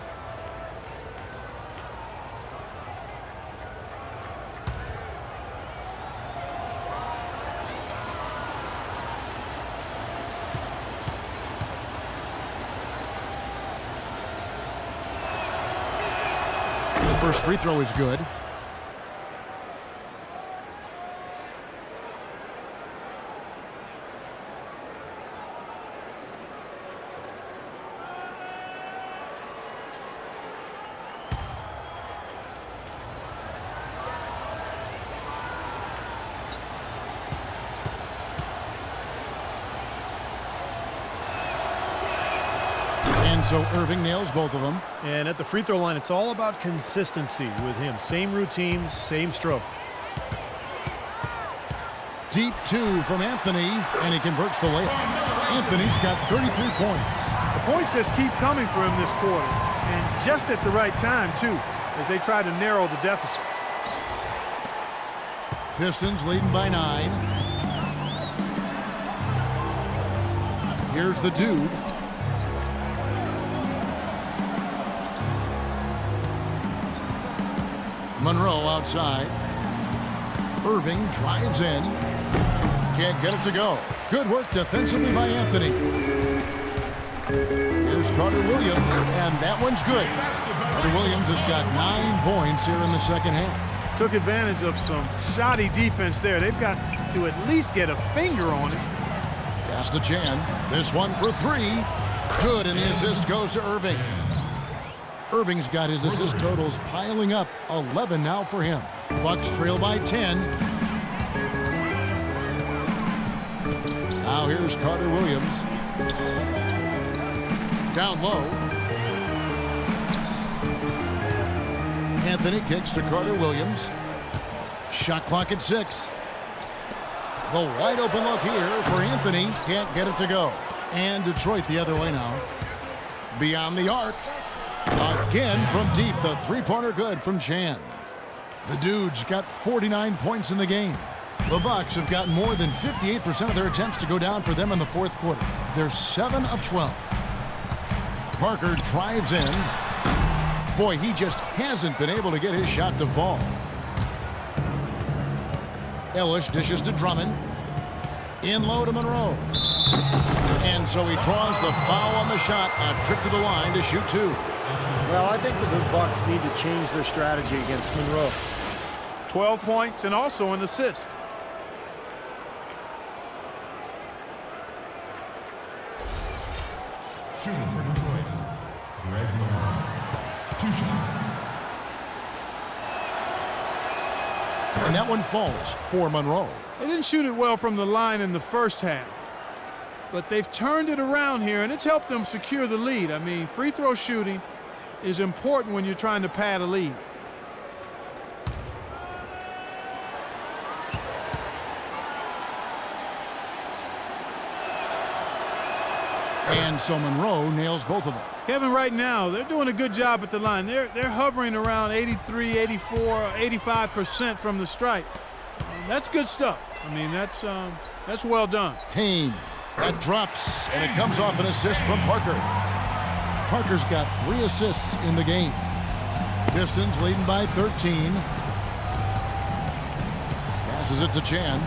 The first free throw is good. And so Irving nails both of them. And at the free throw line, it's all about consistency with him. Same routine, same stroke. Deep 2 from Anthony, and he converts the layup. Anthony's got 33 points. The points just keep coming for him this quarter, and just at the right time, too, as they try to narrow the deficit. Pistons leading by 9. Here's the Dude. Monroe outside. Irving drives in. Can't get it to go. Good work defensively by Anthony. Here's Carter Williams, and that one's good. Carter Williams has got 9 points here in the second half. Took advantage of some shoddy defense there. They've got to at least get a finger on it. Pass to Chan. This one for 3. Good, and the assist goes to Irving. Irving's got his assist totals piling up. 11 now for him. Bucks trail by 10. Now here's Carter Williams. Down low. Anthony kicks to Carter Williams. Shot clock at 6. The wide open look here for Anthony. Can't get it to go. And Detroit the other way now. Beyond the arc. Again from deep. The three-pointer good from Chan. The Dude's got 49 points in the game. The Bucks have gotten more than 58% of their attempts to go down for them in the fourth quarter. They're 7 of 12. Parker drives in. Boy, he just hasn't been able to get his shot to fall. Ellis dishes to Drummond. In low to Monroe. And so he draws the foul on the shot. A trip to the line to shoot 2. Well, I think the Bucks need to change their strategy against Monroe. 12 points and also an assist. Shooting for Detroit, Greg Monroe. 2 shots. And that one falls for Monroe. They didn't shoot it well from the line in the first half, but they've turned it around here, and it's helped them secure the lead. I mean, free throw shooting is important when you're trying to pad a lead. And so Monroe nails both of them. Kevin, right now, they're doing a good job at the line. They're hovering around 83, 84, 85% from the stripe. That's good stuff. I mean, that's well done. Payne. That drops, and it comes off an assist from Parker. Parker's got 3 assists in the game. Pistons leading by 13. Passes it to Chan.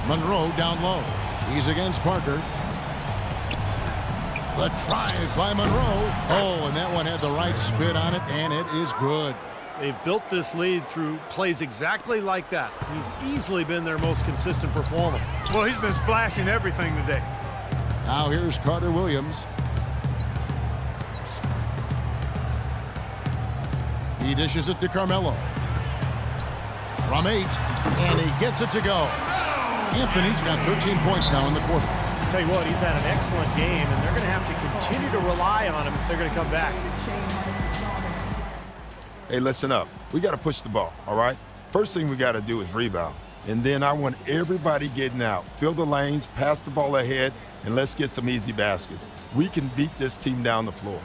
Monroe down low. He's against Parker. The drive by Monroe. Oh, and that one had the right spin on it, and it is good. They've built this lead through plays exactly like that. He's easily been their most consistent performer. Well, he's been splashing everything today. Now here's Carter Williams. He dishes it to Carmelo. From 8, and he gets it to go. Anthony's got 13 points now in the quarter. I'll tell you what, he's had an excellent game, and they're going to have to continue to rely on him if they're going to come back. Hey, listen up. We got to push the ball, all right? First thing we got to do is rebound. And then I want everybody getting out. Fill the lanes, pass the ball ahead, and let's get some easy baskets. We can beat this team down the floor.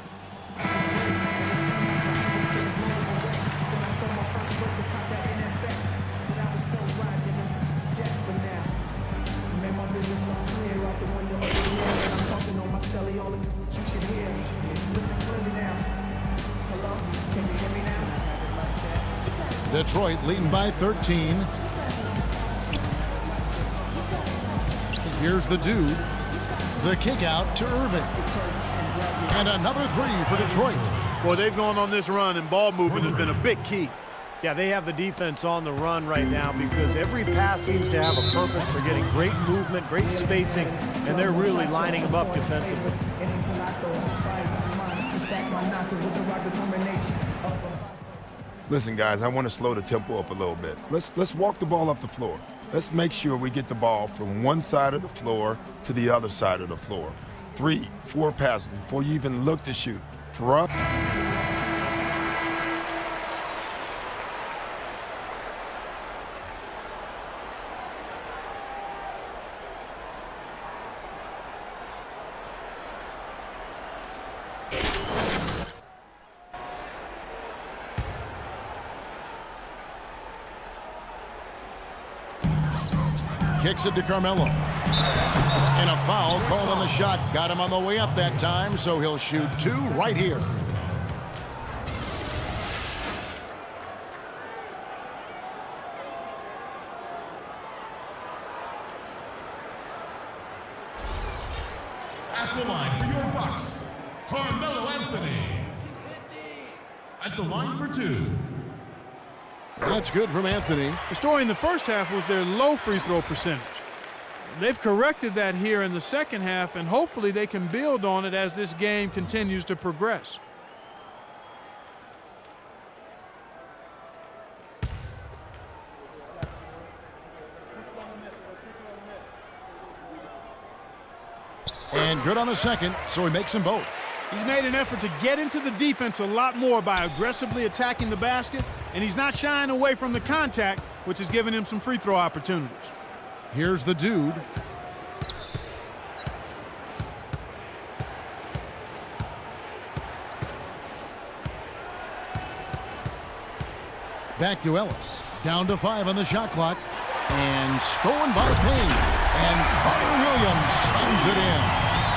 Detroit leading by 13. Here's the dude. The kick out to Irving. And another 3 for Detroit. Well, they've gone on this run, and ball movement has been a big key. Yeah, they have the defense on the run right now because every pass seems to have a purpose. They're getting great movement, great spacing, and they're really lining them up defensively. Listen, guys, I want to slow the tempo up a little bit. Let's walk the ball up the floor. Let's make sure we get the ball from one side of the floor to the other side of the floor. 3, 4 passes before you even look to shoot. For up. Kicks it to Carmelo. And a foul called on the shot. Got him on the way up that time, so he'll shoot 2 right here. At the line for your Bucks, Carmelo Anthony. At the line for 2. That's good from Anthony. The story in the first half was their low free throw percentage. They've corrected that here in the second half, and hopefully they can build on it as this game continues to progress. And good on the second, so he makes them both. He's made an effort to get into the defense a lot more by aggressively attacking the basket, and he's not shying away from the contact, which has given him some free throw opportunities. Here's the dude. Back to Ellis. Down to 5 on the shot clock. And stolen by Payne. And Carter Williams slams it in.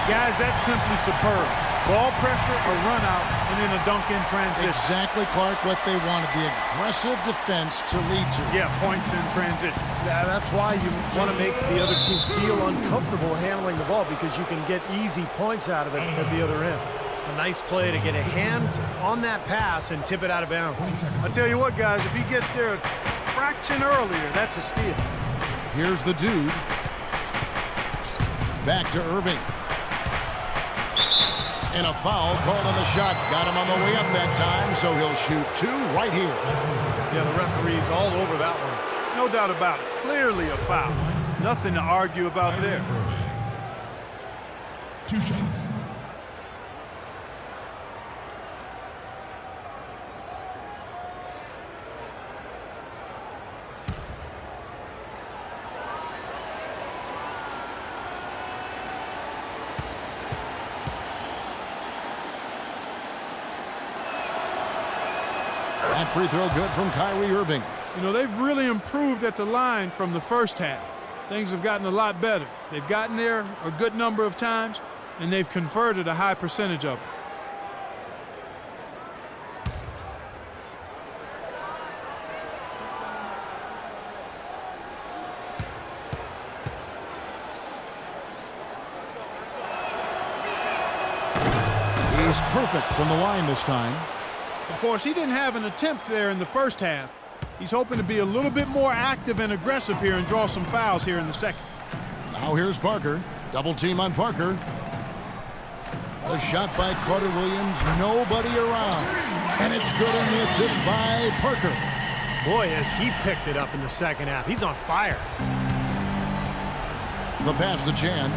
Guys, that's simply superb. Ball pressure, a run out, and then a dunk in transition. Exactly, Clark, what they wanted. The aggressive defense to lead to. Yeah, points in transition. Yeah, that's why you want to make the other team feel uncomfortable handling the ball, because you can get easy points out of it at the other end. A nice play to get a hand on that pass and tip it out of bounds. I tell you what, guys, if he gets there a fraction earlier, that's a steal. Here's the dude. Back to Irving. And a foul called on the shot. Got him on the way up that time, so he'll shoot 2 right here. Yeah, the referee's all over that one. No doubt about it. Clearly a foul. Nothing to argue about there. 2 shots. That free throw good from Kyrie Irving. You know, they've really improved at the line from the first half. Things have gotten a lot better. They've gotten there a good number of times, and they've converted a high percentage of it. He's perfect from the line this time. Of course, he didn't have an attempt there in the first half. He's hoping to be a little bit more active and aggressive here and draw some fouls here in the second. Now here's Parker. Double team on Parker. The shot by Carter Williams. Nobody around. And it's good on the assist by Parker. Boy, has he picked it up in the second half. He's on fire. The pass to Chan.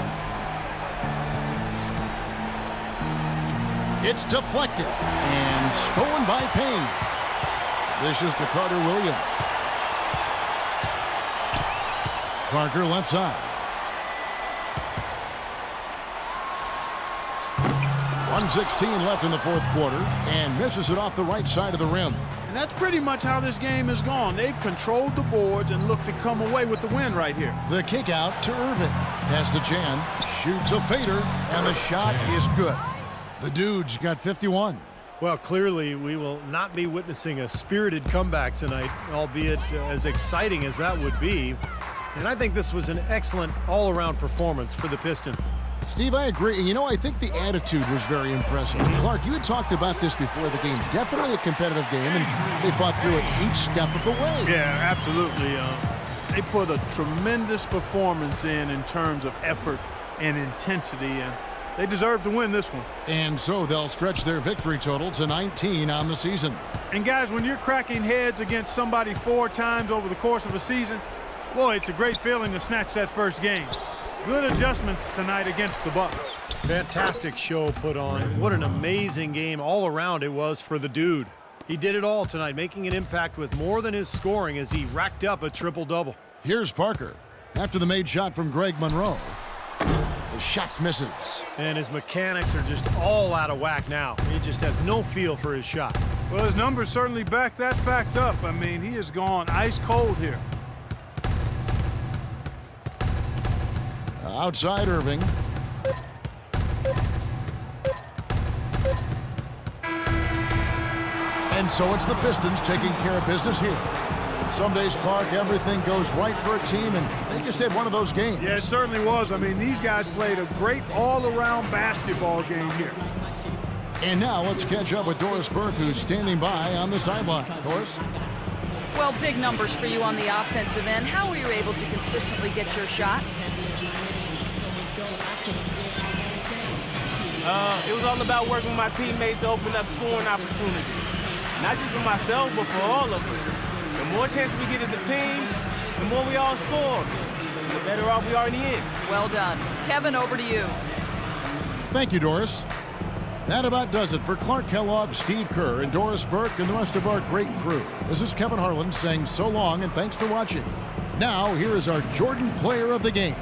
It's deflected and stolen by Payne. This is to Carter Williams. Parker left side. 1:16 left in the fourth quarter, and misses it off the right side of the rim. And that's pretty much how this game has gone. They've controlled the boards and looked to come away with the win right here. The kick out to Irving. Pass to Chan. Shoots a fader, and the shot is good. The dude's got 51. Well, clearly we will not be witnessing a spirited comeback tonight, albeit as exciting as that would be. And I think this was an excellent all-around performance for the Pistons. Steve, I agree. You know, I think the attitude was very impressive. Clark, you had talked about this before the game. Definitely a competitive game, and they fought through it each step of the way. Yeah, absolutely. They put a tremendous performance in terms of effort and intensity, and they deserve to win this one. And so they'll stretch their victory total to 19 on the season. And guys, when you're cracking heads against somebody 4 times over the course of a season, boy, it's a great feeling to snatch that first game. Good adjustments tonight against the Bucks. Fantastic show put on. What an amazing game all around it was for the dude. He did it all tonight, making an impact with more than his scoring as he racked up a triple-double. Here's Parker. After the made shot from Greg Monroe. The shot misses. And his mechanics are just all out of whack now. He just has no feel for his shot. Well, his numbers certainly back that fact up. I mean, he has gone ice cold here. Outside Irving. And so it's the Pistons taking care of business here. Some days, Clark, everything goes right for a team, and they just had one of those games. Yeah, it certainly was. I mean, these guys played a great all-around basketball game here. And now let's catch up with Doris Burke, who's standing by on the sideline. Doris? Well, big numbers for you on the offensive end. How were you able to consistently get your shot? It was all about working with my teammates to open up scoring opportunities. Not just for myself, but for all of us. The more chances we get as a team, the more we all score. The better off we are in the end. Well done. Kevin, over to you. Thank you, Doris. That about does it for Clark Kellogg, Steve Kerr, and Doris Burke, and the rest of our great crew. This is Kevin Harlan saying so long and thanks for watching. Now, here is our Jordan Player of the Game.